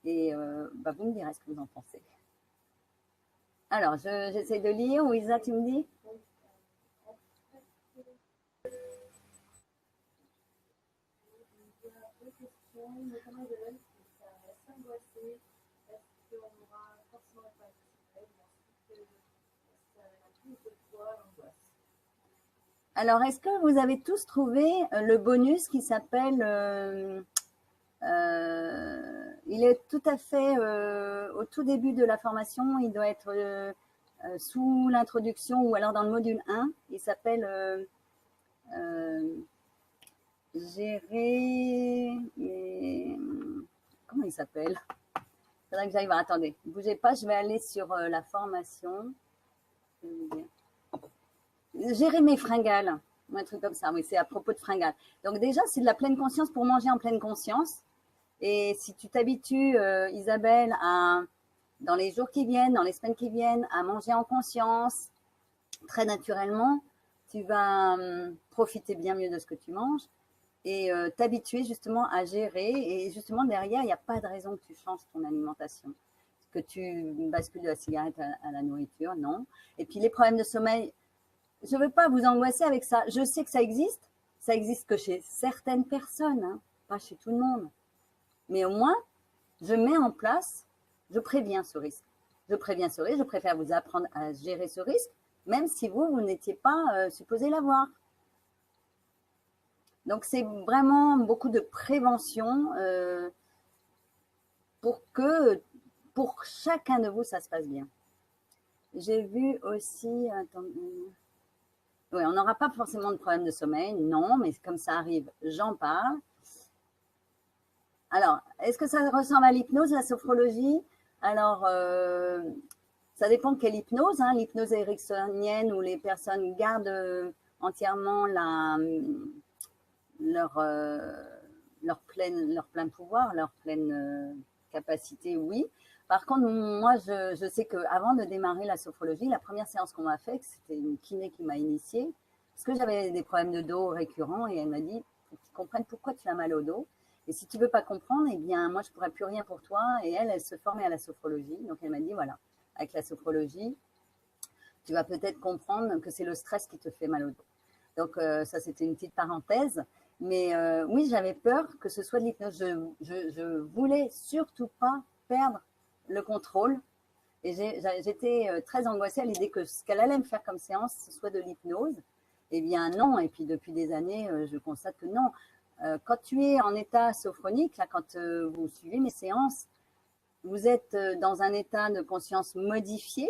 Et vous me direz ce que vous en pensez. Alors, j'essaie de lire. Où Isa, tu me dis? Notamment de l'homme qui reste angoissé, est-ce qu'on aura forcément pas exprès, mais ensuite ça a plus de poids, l'angoisse. Alors, est-ce que vous avez tous trouvé le bonus qui s'appelle il est tout à fait au tout début de la formation, il doit être sous l'introduction ou alors dans le module 1, il s'appelle gérer, comment il s'appelle? Il faudrait que j'aille voir, attendez, ne bougez pas, je vais aller sur la formation. Gérer mes fringales, un truc comme ça, oui, c'est à propos de fringales. Donc déjà, c'est de la pleine conscience pour manger en pleine conscience. Et si tu t'habitues, Isabelle, dans les jours qui viennent, dans les semaines qui viennent, à manger en conscience, très naturellement, tu vas profiter bien mieux de ce que tu manges et t'habituer justement à gérer. Et justement, derrière, il n'y a pas de raison que tu changes ton alimentation, que tu bascules de la cigarette à la nourriture, non. Et puis, les problèmes de sommeil, je ne veux pas vous angoisser avec ça. Je sais que ça existe que chez certaines personnes, hein, pas chez tout le monde. Mais au moins, je mets en place, je préviens ce risque. Je préfère vous apprendre à gérer ce risque, même si vous n'étiez pas supposé l'avoir. Donc, c'est vraiment beaucoup de prévention pour que, pour chacun de vous, ça se passe bien. J'ai vu aussi, attendez, oui, on n'aura pas forcément de problème de sommeil, non, mais comme ça arrive, j'en parle. Alors, est-ce que ça ressemble à l'hypnose, la sophrologie? Alors, ça dépend quelle hypnose, hein. L'hypnose ericksonienne où les personnes gardent entièrement leur, leur plein pouvoir, leur pleine capacité, oui. Par contre, moi, je sais qu'avant de démarrer la sophrologie, la première séance qu'on m'a faite, c'était une kiné qui m'a initiée, parce que j'avais des problèmes de dos récurrents, et elle m'a dit, faut que tu comprennes pourquoi tu as mal au dos. Et si tu veux pas comprendre, eh bien, moi, je pourrais plus rien pour toi. Et elle se formait à la sophrologie. Donc, elle m'a dit, voilà, avec la sophrologie, tu vas peut-être comprendre que c'est le stress qui te fait mal au dos. Donc, ça, c'était une petite parenthèse. Mais oui, j'avais peur que ce soit de l'hypnose. Je voulais surtout pas perdre le contrôle. Et j'étais très angoissée à l'idée que ce qu'elle allait me faire comme séance, ce soit de l'hypnose. Eh bien, non. Et puis, depuis des années, je constate que non. Quand tu es en état sophronique, là, quand vous suivez mes séances, vous êtes dans un état de conscience modifié.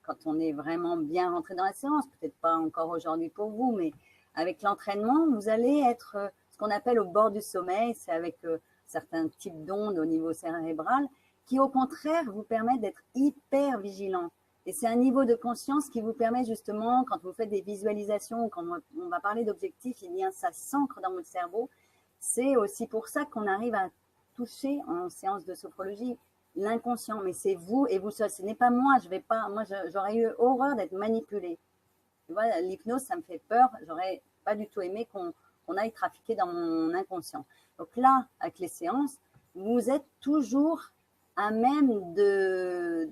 Quand on est vraiment bien rentré dans la séance, peut-être pas encore aujourd'hui pour vous, mais avec l'entraînement, vous allez être ce qu'on appelle au bord du sommeil. C'est avec certains types d'ondes au niveau cérébral qui, au contraire, vous permettent d'être hyper vigilant. Et c'est un niveau de conscience qui vous permet justement, quand vous faites des visualisations, quand on va parler d'objectifs, eh bien, ça s'ancre dans votre cerveau. C'est aussi pour ça qu'on arrive à toucher en séance de sophrologie l'inconscient. Mais c'est vous et vous seul. Ce n'est pas moi. Moi, j'aurais eu horreur d'être manipulée. Tu vois, l'hypnose, ça me fait peur. J'aurais pas du tout aimé qu'on aille trafiquer dans mon inconscient. Donc là, avec les séances, vous êtes toujours à même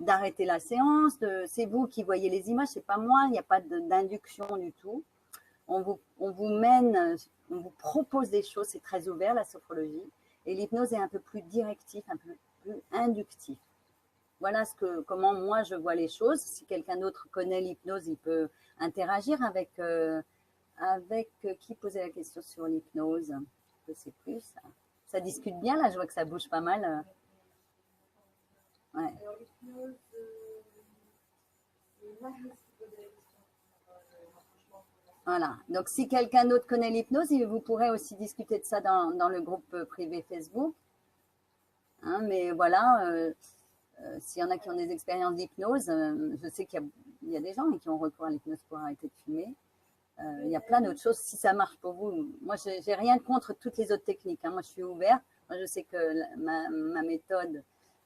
d'arrêter la séance. C'est vous qui voyez les images, c'est pas moi. Il n'y a pas d'induction du tout. On vous mène, on vous propose des choses. C'est très ouvert la sophrologie. Et l'hypnose est un peu plus directif, un peu plus inductif. Voilà comment moi je vois les choses. Si quelqu'un d'autre connaît l'hypnose, il peut interagir avec qui posait la question sur l'hypnose. Je sais plus. Ça discute bien là. Je vois que ça bouge pas mal. Ouais. Alors, l'hypnose, c'est Marius qui posait la question. Voilà. Donc, si quelqu'un d'autre connaît l'hypnose, vous pourrez aussi discuter de ça dans le groupe privé Facebook. Hein, mais voilà, s'il y en a qui ont des expériences d'hypnose, je sais qu'il y a des gens qui ont recours à l'hypnose pour arrêter de fumer. Il y a plein d'autres choses. Si ça marche pour vous, moi, j'ai rien contre toutes les autres techniques. Hein. Moi, je suis ouverte. Moi, je sais que ma méthode,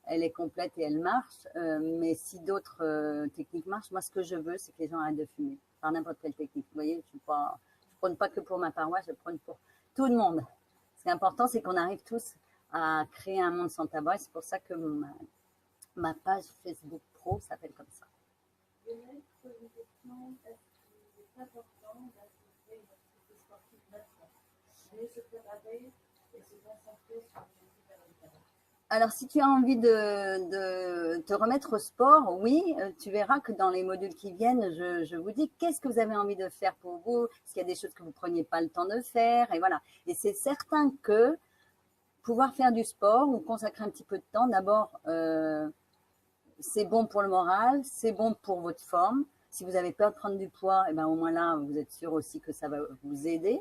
elle est complète et elle marche. Mais si d'autres techniques marchent, moi, ce que je veux, c'est que les gens arrêtent de fumer par n'importe quelle technique. Vous voyez, je prône pas que pour ma paroisse, je prône pour tout le monde. Ce qui est important, c'est qu'on arrive tous à créer un monde sans tabac. C'est pour ça que ma page Facebook Pro s'appelle comme ça. Je vais mettre une question. Est-ce qu'il est important d'intégrer une activité sportive maintenant? Mieux se préparer et se concentrer sur l'objectif vers le tabac. Alors, si tu as envie de te remettre au sport, oui, tu verras que dans les modules qui viennent, je vous dis qu'est-ce que vous avez envie de faire pour vous, est-ce qu'il y a des choses que vous ne preniez pas le temps de faire, et voilà. Et c'est certain que pouvoir faire du sport ou consacrer un petit peu de temps, d'abord, c'est bon pour le moral, c'est bon pour votre forme. Si vous avez peur de prendre du poids, eh ben, au moins là, vous êtes sûr aussi que ça va vous aider.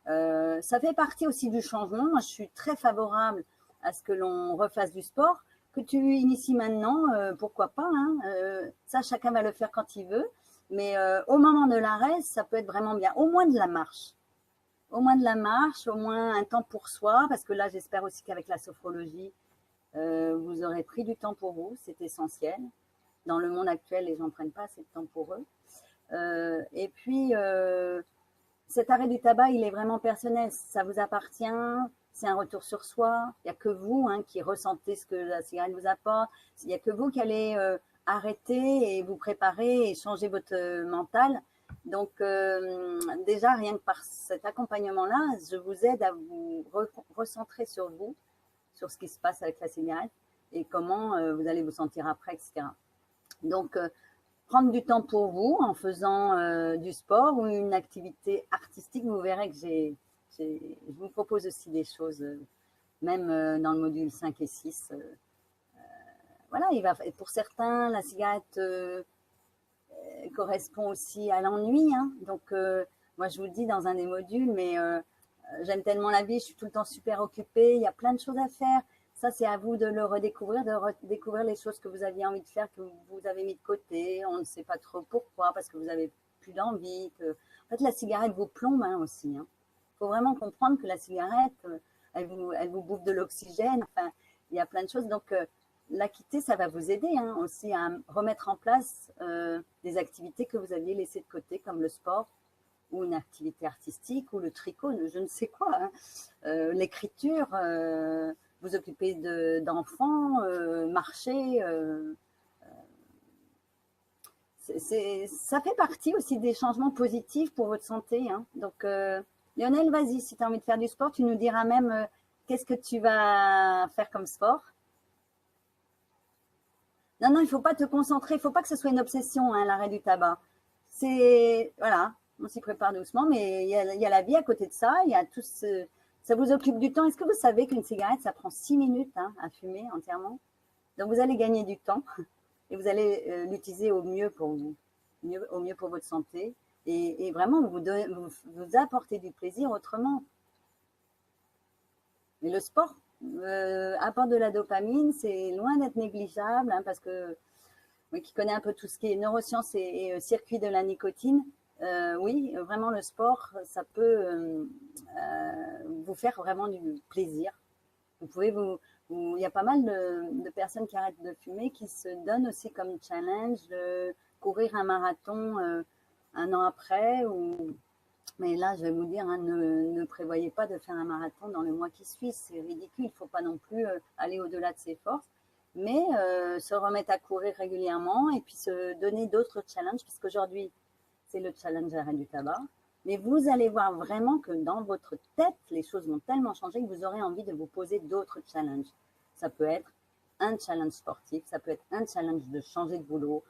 Ça fait partie aussi du changement. Moi, je suis très favorable à ce que l'on refasse du sport. Que tu inities maintenant, pourquoi pas. Hein, ça, chacun va le faire quand il veut. Mais au moment de l'arrêt, ça peut être vraiment bien. Au moins de la marche. Au moins de la marche, au moins un temps pour soi. Parce que là, j'espère aussi qu'avec la sophrologie, vous aurez pris du temps pour vous. C'est essentiel. Dans le monde actuel, les gens ne prennent pas assez de temps pour eux. Et puis, cet arrêt du tabac, il est vraiment personnel. Ça vous appartient. C'est un retour sur soi. Il n'y a que vous qui ressentez ce que la cigarette vous apporte. Il n'y a que vous qui allez arrêter et vous préparer et changer votre mental. Donc, déjà, rien que par cet accompagnement-là, je vous aide à vous recentrer sur vous, sur ce qui se passe avec la cigarette et comment vous allez vous sentir après, etc. Donc, prendre du temps pour vous en faisant du sport ou une activité artistique. Vous verrez que je vous propose aussi des choses, même dans le module 5 et 6. Voilà, pour certains, la cigarette correspond aussi à l'ennui. Hein. Donc, moi, je vous le dis dans un des modules, mais j'aime tellement la vie, je suis tout le temps super occupée, il y a plein de choses à faire. Ça, c'est à vous de le redécouvrir, de redécouvrir les choses que vous aviez envie de faire, que vous avez mis de côté. On ne sait pas trop pourquoi, parce que vous n'avez plus d'envie. En fait, la cigarette vous plombe aussi. Il faut vraiment comprendre que la cigarette, elle vous bouffe de l'oxygène. Enfin, il y a plein de choses. Donc, la quitter, ça va vous aider aussi à remettre en place des activités que vous aviez laissées de côté, comme le sport ou une activité artistique ou le tricot, je ne sais quoi, l'écriture, vous occuper d'enfants, marcher. Ça fait partie aussi des changements positifs pour votre santé. Donc, Lionel, vas-y, si tu as envie de faire du sport, tu nous diras même qu'est-ce que tu vas faire comme sport. Non, non, il ne faut pas te concentrer, il ne faut pas que ce soit une obsession, l'arrêt du tabac. Voilà, on s'y prépare doucement, mais il y a la vie à côté de ça, il y a tout ça vous occupe du temps. Est-ce que vous savez qu'une cigarette, ça prend 6 minutes à fumer entièrement? Donc, vous allez gagner du temps et vous allez l'utiliser au mieux pour vous, au mieux pour votre santé et vraiment vous apporter du plaisir autrement. Et le sport apporte de la dopamine, c'est loin d'être négligeable parce que moi qui connais un peu tout ce qui est neurosciences et circuit de la nicotine, oui, vraiment le sport, ça peut vous faire vraiment du plaisir. Vous pouvez il y a pas mal de personnes qui arrêtent de fumer qui se donnent aussi comme challenge de courir un marathon 1 an après. Mais là, je vais vous dire, ne prévoyez pas de faire un marathon dans le mois qui suit. C'est ridicule. Il ne faut pas non plus aller au-delà de ses forces. Mais se remettre à courir régulièrement et puis se donner d'autres challenges, puisqu'aujourd'hui, c'est le challenge arrêt du tabac. Mais vous allez voir vraiment que dans votre tête, les choses vont tellement changer que vous aurez envie de vous poser d'autres challenges. Ça peut être un challenge sportif, ça peut être un challenge de changer de boulot,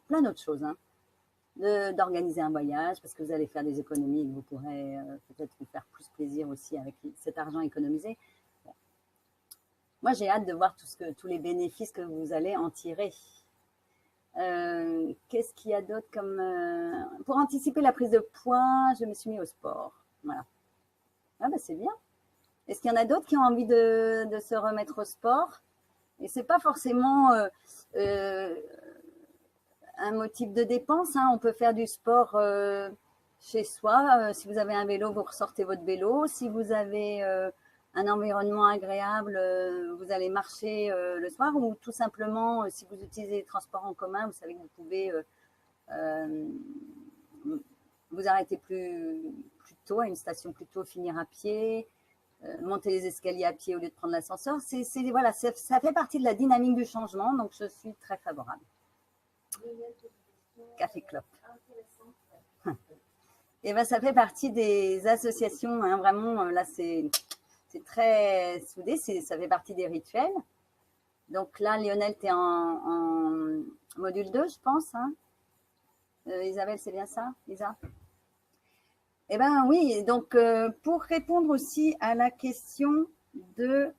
plein d'autres choses. D'organiser un voyage parce que vous allez faire des économies et que vous pourrez peut-être vous faire plus plaisir aussi avec cet argent économisé. Bon. Moi, j'ai hâte de voir tous les bénéfices que vous allez en tirer. Qu'est-ce qu'il y a d'autre comme... Pour anticiper la prise de poids, je me suis mis au sport. Voilà. Ah ben c'est bien. Est-ce qu'il y en a d'autres qui ont envie de se remettre au sport? Et c'est pas forcément un motif de dépense. On peut faire du sport chez soi. Si vous avez un vélo, vous ressortez votre vélo. Si vous avez un environnement agréable, vous allez marcher le soir ou tout simplement, si vous utilisez les transports en commun, vous savez que vous pouvez vous arrêter plus tôt à une station plus tôt, finir à pied, monter les escaliers à pied au lieu de prendre l'ascenseur. Voilà, ça fait partie de la dynamique du changement, donc je suis très favorable. Café clope. Et ben ça fait partie des associations, vraiment, là c'est très soudé, ça fait partie des rituels. Donc là, Lionel, tu es en module 2, je pense. Isabelle, c'est bien ça, Isa? Eh bien oui, donc pour répondre aussi à la question de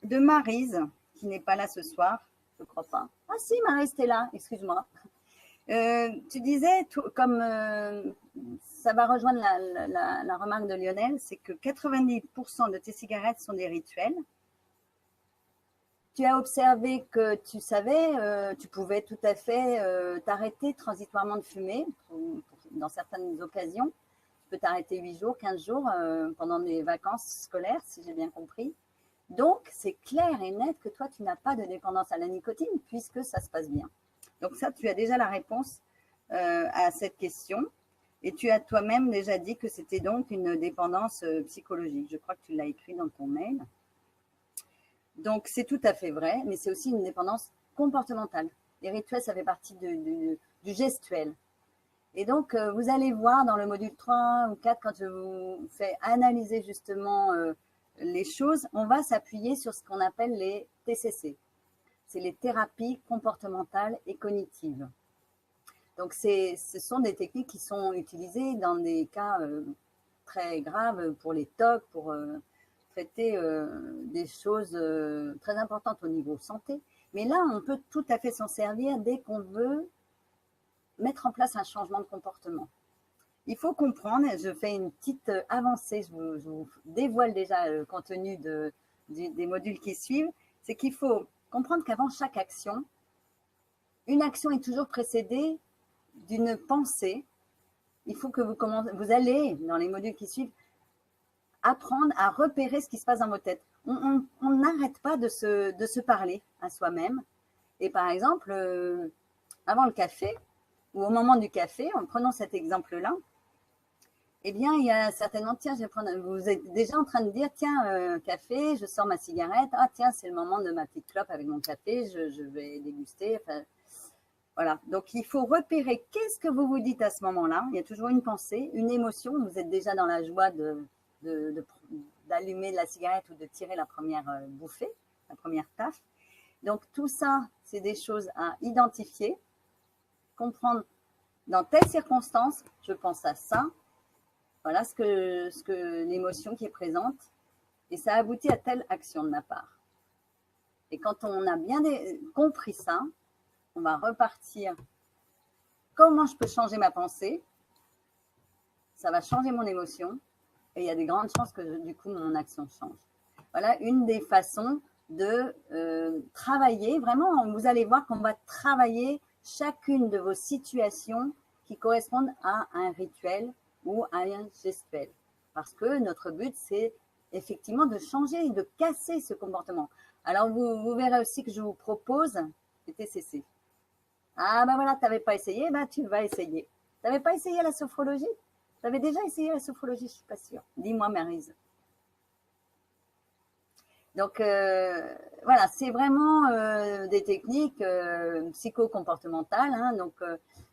Maryse, qui n'est pas là ce soir, je ne crois pas. Ah si, Maryse, t'es là, excuse-moi. Tu disais, comme ça va rejoindre la remarque de Lionel, c'est que 90% de tes cigarettes sont des rituels. Tu as observé que tu savais, tu pouvais tout à fait t'arrêter transitoirement de fumer dans certaines occasions. Tu peux t'arrêter 8 jours, 15 jours pendant des vacances scolaires, si j'ai bien compris. Donc, c'est clair et net que toi, tu n'as pas de dépendance à la nicotine puisque ça se passe bien. Donc ça, tu as déjà la réponse à cette question. Et tu as toi-même déjà dit que c'était donc une dépendance psychologique. Je crois que tu l'as écrit dans ton mail. Donc, c'est tout à fait vrai, mais c'est aussi une dépendance comportementale. Les rituels, ça fait partie du gestuel. Et donc, vous allez voir dans le module 3 ou 4, quand je vous fais analyser justement les choses, on va s'appuyer sur ce qu'on appelle les TCC. C'est les thérapies comportementales et cognitives. Donc, ce sont des techniques qui sont utilisées dans des cas très graves pour les TOC, pour traiter des choses très importantes au niveau santé. Mais là, on peut tout à fait s'en servir dès qu'on veut mettre en place un changement de comportement. il faut comprendre, je fais une petite avancée, je vous dévoile déjà le contenu des modules qui suivent, c'est qu'il faut comprendre qu'avant chaque action, une action est toujours précédée d'une pensée. Il faut que vous allez, dans les modules qui suivent, apprendre à repérer ce qui se passe dans votre tête. On n'arrête pas de se parler à soi-même. Et par exemple, avant le café, ou au moment du café, en prenant cet exemple-là, eh bien, il y a certainement, tiens, vous êtes déjà en train de dire, tiens, café, je sors ma cigarette, ah tiens, c'est le moment de ma petite clope avec mon café, je vais déguster. Enfin, voilà, donc il faut repérer qu'est-ce que vous vous dites à ce moment-là. Il y a toujours une pensée, une émotion, vous êtes déjà dans la joie d'allumer la cigarette ou de tirer la première bouffée, la première taffe. Donc tout ça, c'est des choses à identifier, comprendre dans telle circonstance, je pense à ça. Voilà ce que l'émotion qui est présente et ça aboutit à telle action de ma part. Et quand on a bien compris ça, on va repartir. Comment je peux changer ma pensée? Ça va changer mon émotion et il y a des grandes chances que du coup mon action change. Voilà une des façons de travailler. Vraiment, vous allez voir qu'on va travailler chacune de vos situations qui correspondent à un rituel ou à un gestuel. Parce que notre but, c'est effectivement de changer, de casser ce comportement. Alors, vous verrez aussi que je vous propose les TCC. Ah ben voilà, tu n'avais pas essayé, ben tu vas essayer. Tu n'avais pas essayé la sophrologie? Tu avais déjà essayé la sophrologie? Je ne suis pas sûre. Dis-moi, Maryse. Donc, voilà, c'est vraiment des techniques psycho-comportementales hein, donc,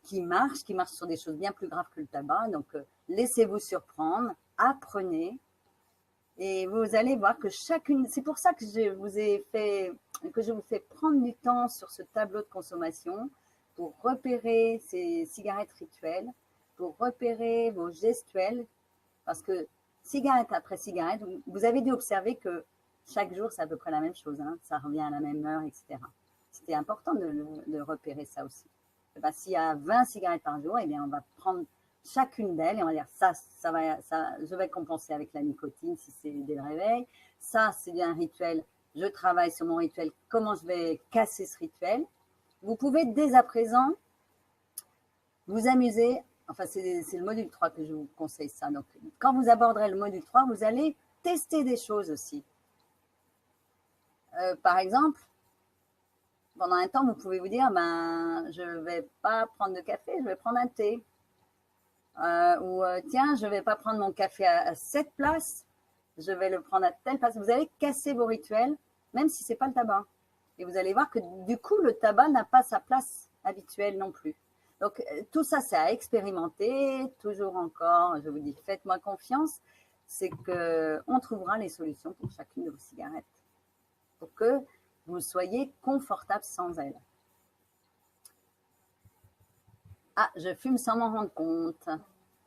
qui marchent sur des choses bien plus graves que le tabac. Donc, laissez-vous surprendre, apprenez. Et vous allez voir que chacune, c'est pour ça que je vous fais prendre du temps sur ce tableau de consommation pour repérer ces cigarettes rituelles, pour repérer vos gestuels, parce que cigarette après cigarette, vous avez dû observer que chaque jour, c'est à peu près la même chose, hein, ça revient à la même heure, etc. C'était important de repérer ça aussi. Ben, s'il y a 20 cigarettes par jour, eh bien, on va prendre chacune d'elles et on va dire je vais compenser avec la nicotine si c'est dès le réveil. Ça, c'est un rituel. Je travaille sur mon rituel. Comment je vais casser ce rituel? Vous pouvez dès à présent vous amuser. Enfin, c'est le module 3 que je vous conseille ça. Donc, quand vous aborderez le module 3, vous allez tester des choses aussi. Par exemple, pendant un temps, vous pouvez vous dire, ben, je ne vais pas prendre de café, je vais prendre un thé. Tiens, je ne vais pas prendre mon café à cette place, je vais le prendre à telle place. Vous allez casser vos rituels, même si ce n'est pas le tabac. Et vous allez voir que du coup, le tabac n'a pas sa place habituelle non plus. Donc, tout ça, c'est à expérimenter. Toujours encore, je vous dis, faites-moi confiance. C'est qu'on trouvera les solutions pour chacune de vos cigarettes. Pour que vous soyez confortable sans elles. Ah, je fume sans m'en rendre compte.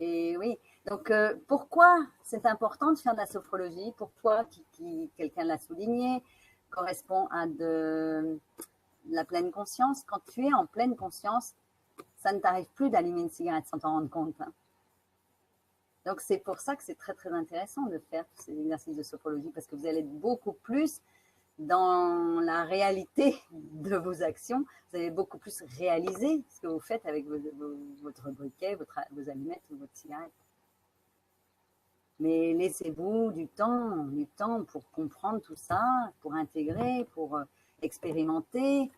Et oui, donc pourquoi c'est important de faire de la sophrologie? Pourquoi, quelqu'un l'a souligné, correspond à de la pleine conscience. Quand tu es en pleine conscience, ça ne t'arrive plus d'allumer une cigarette sans t'en rendre compte. Hein. Donc c'est pour ça que c'est très très intéressant de faire tous ces exercices de sophrologie parce que vous allez être beaucoup plus dans la réalité de vos actions, vous allez beaucoup plus réaliser ce que vous faites avec votre briquet, vos allumettes ou votre cigarette. Mais laissez-vous du temps pour comprendre tout ça, pour intégrer, pour expérimenter.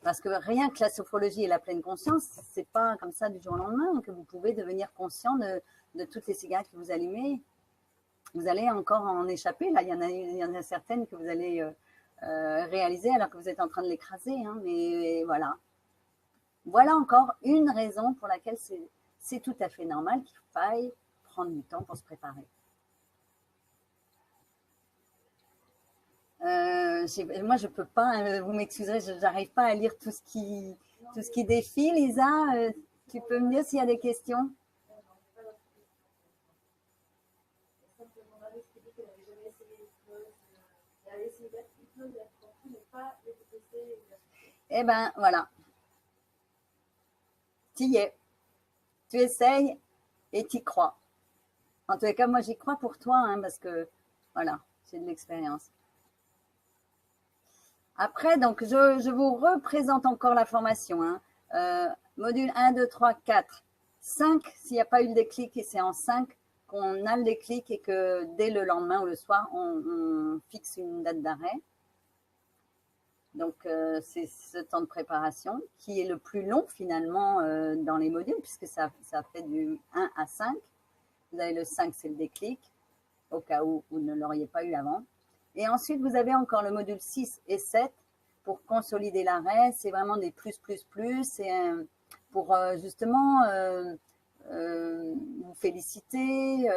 Parce que rien que la sophrologie et la pleine conscience, c'est pas comme ça du jour au lendemain que vous pouvez devenir conscient de toutes les cigarettes que vous allumez. Vous allez encore en échapper. Là, il y en a certaines que vous allez réaliser alors que vous êtes en train de l'écraser. Hein, mais voilà. Voilà encore une raison pour laquelle c'est tout à fait normal qu'il faille prendre du temps pour se préparer. Moi, je peux pas, vous m'excuserez, je n'arrive pas à lire tout ce qui défile. Lisa, tu peux me dire s'il y a des questions? Eh ben, voilà. Tu y es. tu essayes et tu y crois. En tous les cas, moi, j'y crois pour toi, hein, parce que, voilà, j'ai de l'expérience. Après, donc, je vous représente encore la formation. Hein. Module 1, 2, 3, 4, 5, s'il n'y a pas eu le déclic, et c'est en 5 qu'on a le déclic et que dès le lendemain ou le soir, on fixe une date d'arrêt. Donc, c'est ce temps de préparation qui est le plus long finalement dans les modules, puisque ça fait du 1 à 5. Vous avez le 5, c'est le déclic, au cas où vous ne l'auriez pas eu avant. Et ensuite, vous avez encore le module 6 et 7 pour consolider l'arrêt. C'est vraiment des plus. C'est pour justement vous féliciter,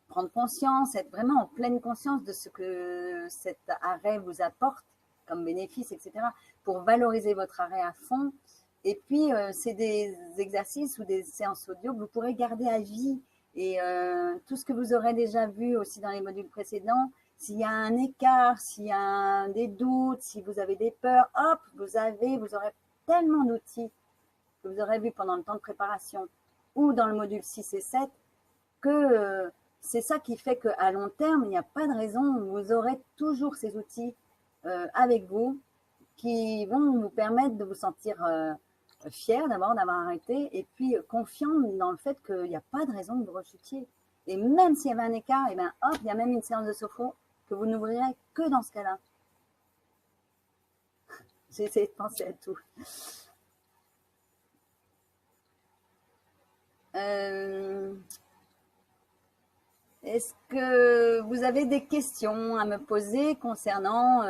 prendre conscience, être vraiment en pleine conscience de ce que cet arrêt vous apporte comme bénéfice, etc. pour valoriser votre arrêt à fond. Et puis, c'est des exercices ou des séances audio que vous pourrez garder à vie. Et tout ce que vous aurez déjà vu aussi dans les modules précédents, s'il y a un écart, s'il y a des doutes, si vous avez des peurs, hop, vous aurez tellement d'outils que vous aurez vu pendant le temps de préparation ou dans le module 6 et 7 que c'est ça qui fait qu'à long terme, il n'y a pas de raison, vous aurez toujours ces outils avec vous qui vont vous permettre de vous sentir fier d'abord d'avoir arrêté et puis confiant dans le fait qu'il n'y a pas de raison que vous rechutiez. Et même s'il y avait un écart, et bien hop, il y a même une séance de sophro que vous n'ouvrirez que dans ce cas-là. J'ai essayé de penser à tout. Est-ce que vous avez des questions à me poser concernant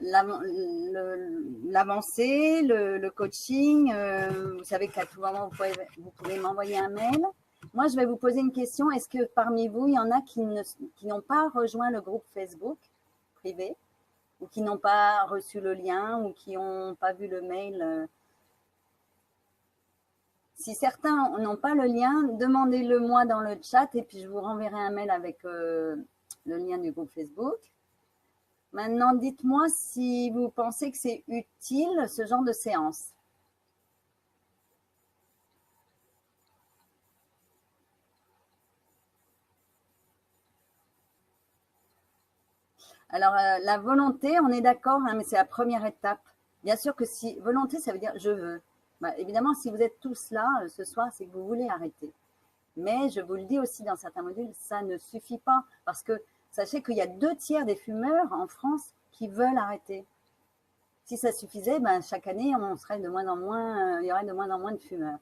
l'avancée, le coaching? Vous savez qu'à tout moment, vous pouvez m'envoyer un mail. Moi, je vais vous poser une question. Est-ce que parmi vous, il y en a qui n'ont pas rejoint le groupe Facebook privé ou qui n'ont pas reçu le lien ou qui n'ont pas vu le mail? Si certains n'ont pas le lien, demandez-le moi dans le chat et puis je vous renverrai un mail avec le lien du groupe Facebook. Maintenant, dites-moi si vous pensez que c'est utile ce genre de séance. Alors, la volonté, on est d'accord, hein, mais c'est la première étape. Bien sûr que si volonté, ça veut dire je veux. Bah, évidemment, si vous êtes tous là ce soir, c'est que vous voulez arrêter. Mais je vous le dis aussi dans certains modules, ça ne suffit pas. Parce que sachez qu'il y a 2/3 des fumeurs en France qui veulent arrêter. Si ça suffisait, ben, chaque année, on serait de moins en moins, il y aurait de moins en moins de fumeurs.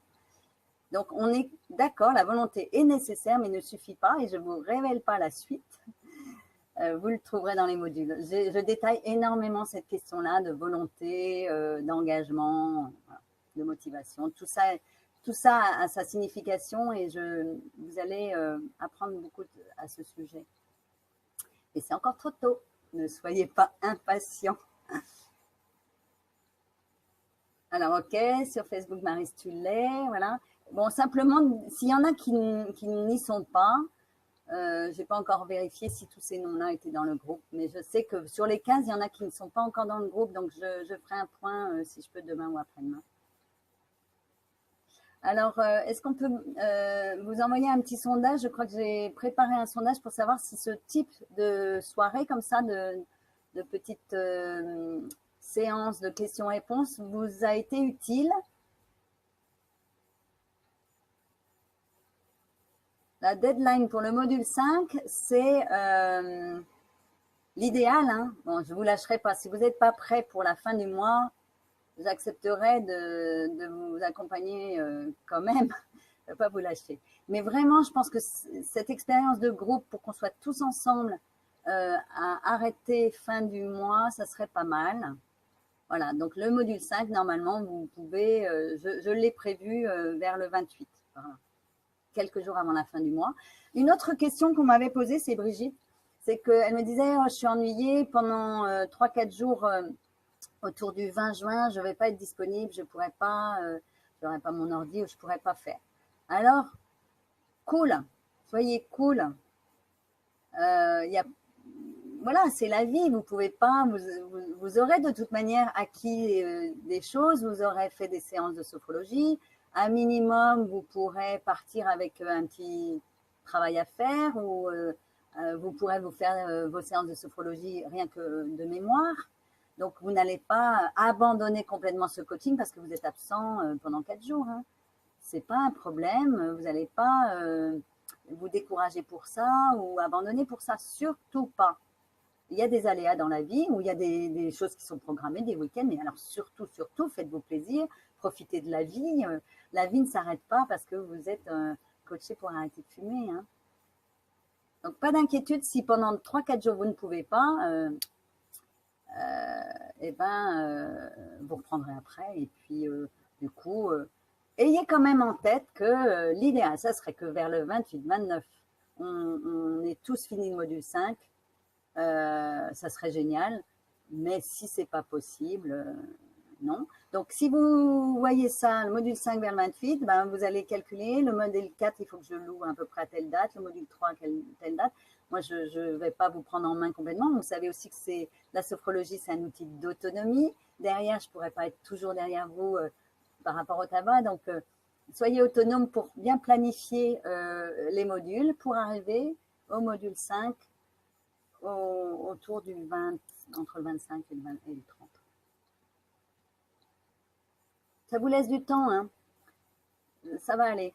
Donc, on est d'accord, la volonté est nécessaire, mais ne suffit pas. Et je ne vous révèle pas la suite. Vous le trouverez dans les modules. Je détaille énormément cette question-là de volonté, d'engagement, de motivation. Tout ça a sa signification et vous allez apprendre beaucoup à ce sujet. Et c'est encore trop tôt. Ne soyez pas impatients. Alors, ok, sur Facebook, Marie Stullet, voilà. Bon, simplement, s'il y en a qui n'y sont pas, je n'ai pas encore vérifié si tous ces noms-là étaient dans le groupe, mais je sais que sur les 15, il y en a qui ne sont pas encore dans le groupe, donc je ferai un point si je peux demain ou après-demain. Alors, est-ce qu'on peut vous envoyer un petit sondage? Je crois que j'ai préparé un sondage pour savoir si ce type de soirée comme ça, de petite séance de questions-réponses vous a été utile. La deadline pour le module 5, c'est l'idéal. Hein. Bon, je ne vous lâcherai pas. Si vous n'êtes pas prêt pour la fin du mois, j'accepterai de vous accompagner quand même. Je ne vais pas vous lâcher. Mais vraiment, je pense que cette expérience de groupe, pour qu'on soit tous ensemble à arrêter fin du mois, ça serait pas mal. Voilà, donc le module 5, normalement, vous pouvez, je l'ai prévu vers le 28. Voilà. Quelques jours avant la fin du mois. Une autre question qu'on m'avait posée, c'est Brigitte, c'est qu'elle me disait oh, je suis ennuyée pendant 3-4 jours autour du 20 juin, je ne vais pas être disponible, je n'aurai pas mon ordi ou je ne pourrai pas faire. Alors, cool, soyez cool. Voilà, c'est la vie, vous pouvez pas, vous aurez de toute manière acquis des choses, vous aurez fait des séances de sophrologie, à minimum, vous pourrez partir avec un petit travail à faire ou vous pourrez vous faire vos séances de sophrologie rien que de mémoire. Donc, vous n'allez pas abandonner complètement ce coaching parce que vous êtes absent pendant 4 jours. Hein. Ce n'est pas un problème. Vous n'allez pas vous décourager pour ça ou abandonner pour ça. Surtout pas. Il y a des aléas dans la vie où il y a des choses qui sont programmées, des week-ends. Mais alors, surtout, faites-vous plaisir. Profitez de la vie. La vie ne s'arrête pas parce que vous êtes coaché pour arrêter de fumer. Hein. Donc, pas d'inquiétude si pendant 3-4 jours, vous ne pouvez pas. Vous reprendrez après. Et puis, du coup, ayez quand même en tête que l'idéal, ça serait que vers le 28-29, on ait tous fini le module 5. Ça serait génial. Mais si ce n'est pas possible, non. Donc, si vous voyez ça, le module 5 vers le 28, ben, vous allez calculer. Le module 4, il faut que je loue à peu près à telle date. Le module 3, à telle date. Moi, je ne vais pas vous prendre en main complètement. Vous savez aussi que la sophrologie, c'est un outil d'autonomie. Derrière, je ne pourrais pas être toujours derrière vous par rapport au tabac. Donc, soyez autonome pour bien planifier les modules pour arriver au module 5 autour du 20, entre le 25 et le 30. Ça vous laisse du temps, hein. Ça va aller.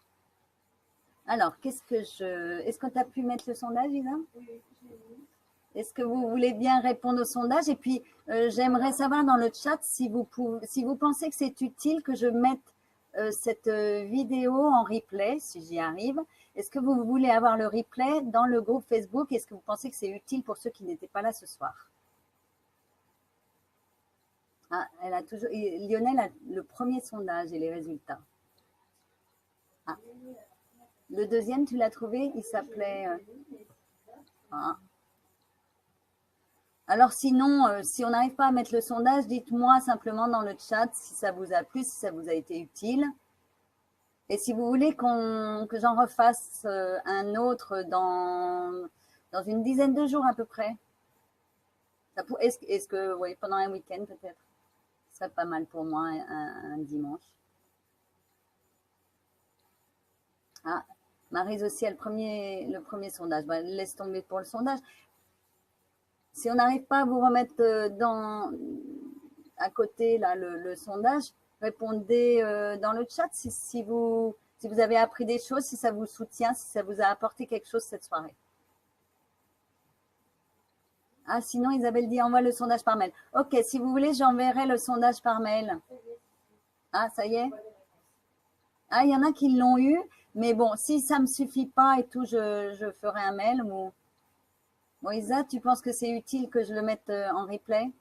Alors, est-ce que tu as pu mettre le sondage, Isa? Oui, j'ai mis. Est-ce que vous voulez bien répondre au sondage? Et puis, j'aimerais savoir dans le chat si vous pensez que c'est utile que je mette cette vidéo en replay, si j'y arrive. Est-ce que vous voulez avoir le replay dans le groupe Facebook? Est-ce que vous pensez que c'est utile pour ceux qui n'étaient pas là ce soir? Ah, Lionel a le premier sondage et les résultats. Ah. Le deuxième, tu l'as trouvé? Il s'appelait… Alors sinon, si on n'arrive pas à mettre le sondage, dites-moi simplement dans le chat si ça vous a plu, si ça vous a été utile. Et si vous voulez que j'en refasse un autre dans une dizaine de jours à peu près. Est-ce que, oui, pendant un week-end peut-être, ce serait pas mal pour moi un dimanche. Ah, Maryse aussi a le premier sondage. Ben, laisse tomber pour le sondage. Si on n'arrive pas à vous remettre à côté là, le sondage, répondez dans le chat si vous avez appris des choses, si ça vous soutient, si ça vous a apporté quelque chose cette soirée. Ah, sinon, Isabelle dit envoie le sondage par mail. Ok, si vous voulez, j'enverrai le sondage par mail. Ah, ça y est? Ah, il y en a qui l'ont eu, mais bon, si ça ne me suffit pas et tout, je ferai un mail. Bon, Isa, tu penses que c'est utile que je le mette en replay?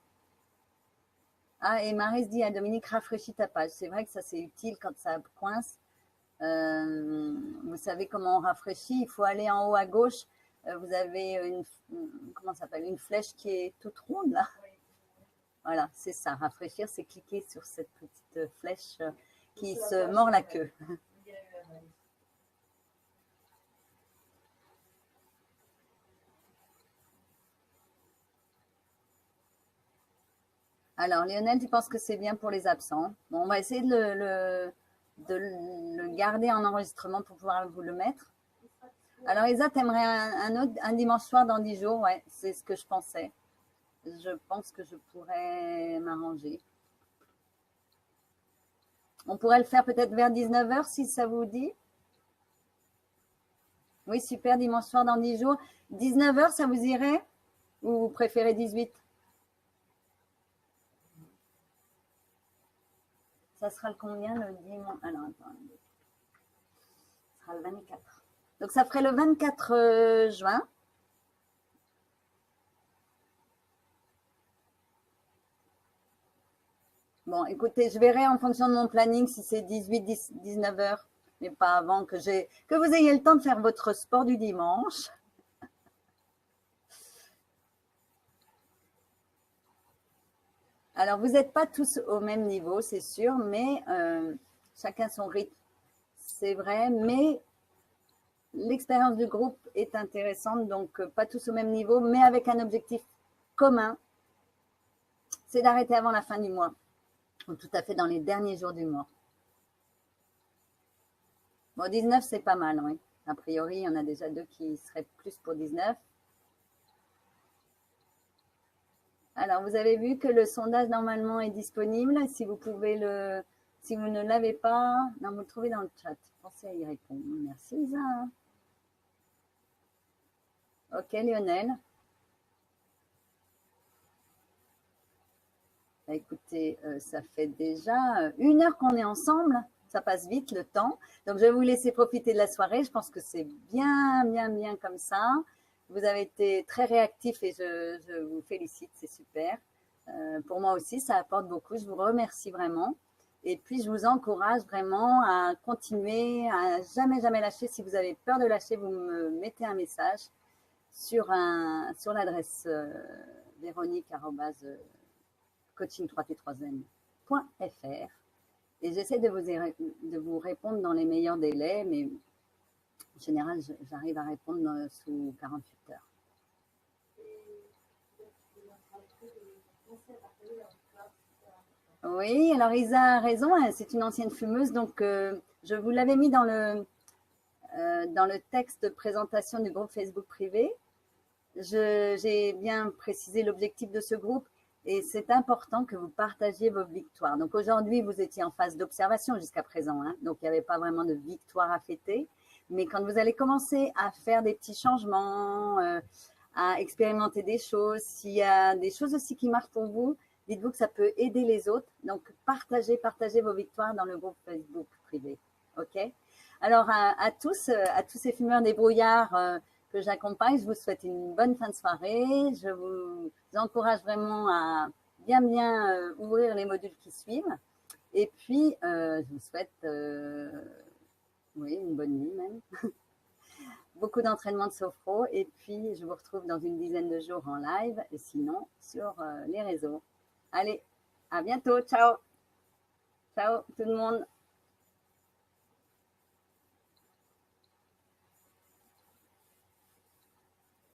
Ah, et Maryse dit à Dominique, rafraîchis ta page. C'est vrai que ça, c'est utile quand ça coince. Vous savez comment on rafraîchit? Il faut aller en haut à gauche. Vous avez une flèche qui est toute ronde là. Voilà, c'est ça. Rafraîchir, c'est cliquer sur cette petite flèche qui se mord la queue. Alors, Lionel, tu penses que c'est bien pour les absents? Bon, on va essayer de le garder en enregistrement pour pouvoir vous le mettre. Alors, Isa, t'aimerais un dimanche soir dans 10 jours? Ouais, c'est ce que je pensais. Je pense que je pourrais m'arranger. On pourrait le faire peut-être vers 19h si ça vous dit. Oui, super, dimanche soir dans 10 jours. 19h, ça vous irait? Ou vous préférez 18? Ça sera le combien le dimanche? Alors, attendez. Ça sera le 24. Donc, ça ferait le 24 juin. Bon, écoutez, je verrai en fonction de mon planning si c'est 18, 19 heures, mais pas avant que vous ayez le temps de faire votre sport du dimanche. Alors, vous n'êtes pas tous au même niveau, c'est sûr, mais chacun son rythme, c'est vrai, mais l'expérience du groupe est intéressante, donc pas tous au même niveau, mais avec un objectif commun, c'est d'arrêter avant la fin du mois, ou tout à fait dans les derniers jours du mois. Bon, 19, c'est pas mal, oui. A priori, il y en a déjà 2 qui seraient plus pour 19. Alors, vous avez vu que le sondage, normalement, est disponible. Si vous pouvez si vous ne l'avez pas, non, vous le trouvez dans le chat. Pensez à y répondre. Merci, Isa. Ok, Lionel. Bah, écoutez, ça fait déjà 1 heure qu'on est ensemble. Ça passe vite le temps. Donc, je vais vous laisser profiter de la soirée. Je pense que c'est bien, bien, bien comme ça. Vous avez été très réactifs et je vous félicite. C'est super. Pour moi aussi, ça apporte beaucoup. Je vous remercie vraiment. Et puis, je vous encourage vraiment à continuer, à jamais, jamais lâcher. Si vous avez peur de lâcher, vous me mettez un message sur l'adresse véronique@coaching3t3m.fr et j'essaie de vous répondre dans les meilleurs délais, mais en général, j'arrive à répondre sous 48 heures. Oui, alors Isa a raison, c'est une ancienne fumeuse, donc je vous l'avais mis dans le texte de présentation du groupe Facebook privé. J'ai bien précisé l'objectif de ce groupe et c'est important que vous partagiez vos victoires. Donc aujourd'hui, vous étiez en phase d'observation jusqu'à présent, hein, donc il n'y avait pas vraiment de victoire à fêter. Mais quand vous allez commencer à faire des petits changements, à expérimenter des choses, s'il y a des choses aussi qui marchent pour vous, dites-vous que ça peut aider les autres. Donc partagez vos victoires dans le groupe Facebook privé. Ok? Alors à tous ces fumeurs débrouillards que j'accompagne, je vous souhaite une bonne fin de soirée. Je vous encourage vraiment à bien ouvrir les modules qui suivent. Et puis, je vous souhaite une bonne nuit même. Beaucoup d'entraînement de sophro. Et puis, je vous retrouve dans une dizaine de jours en live et sinon sur les réseaux. Allez, à bientôt. Ciao. Ciao tout le monde.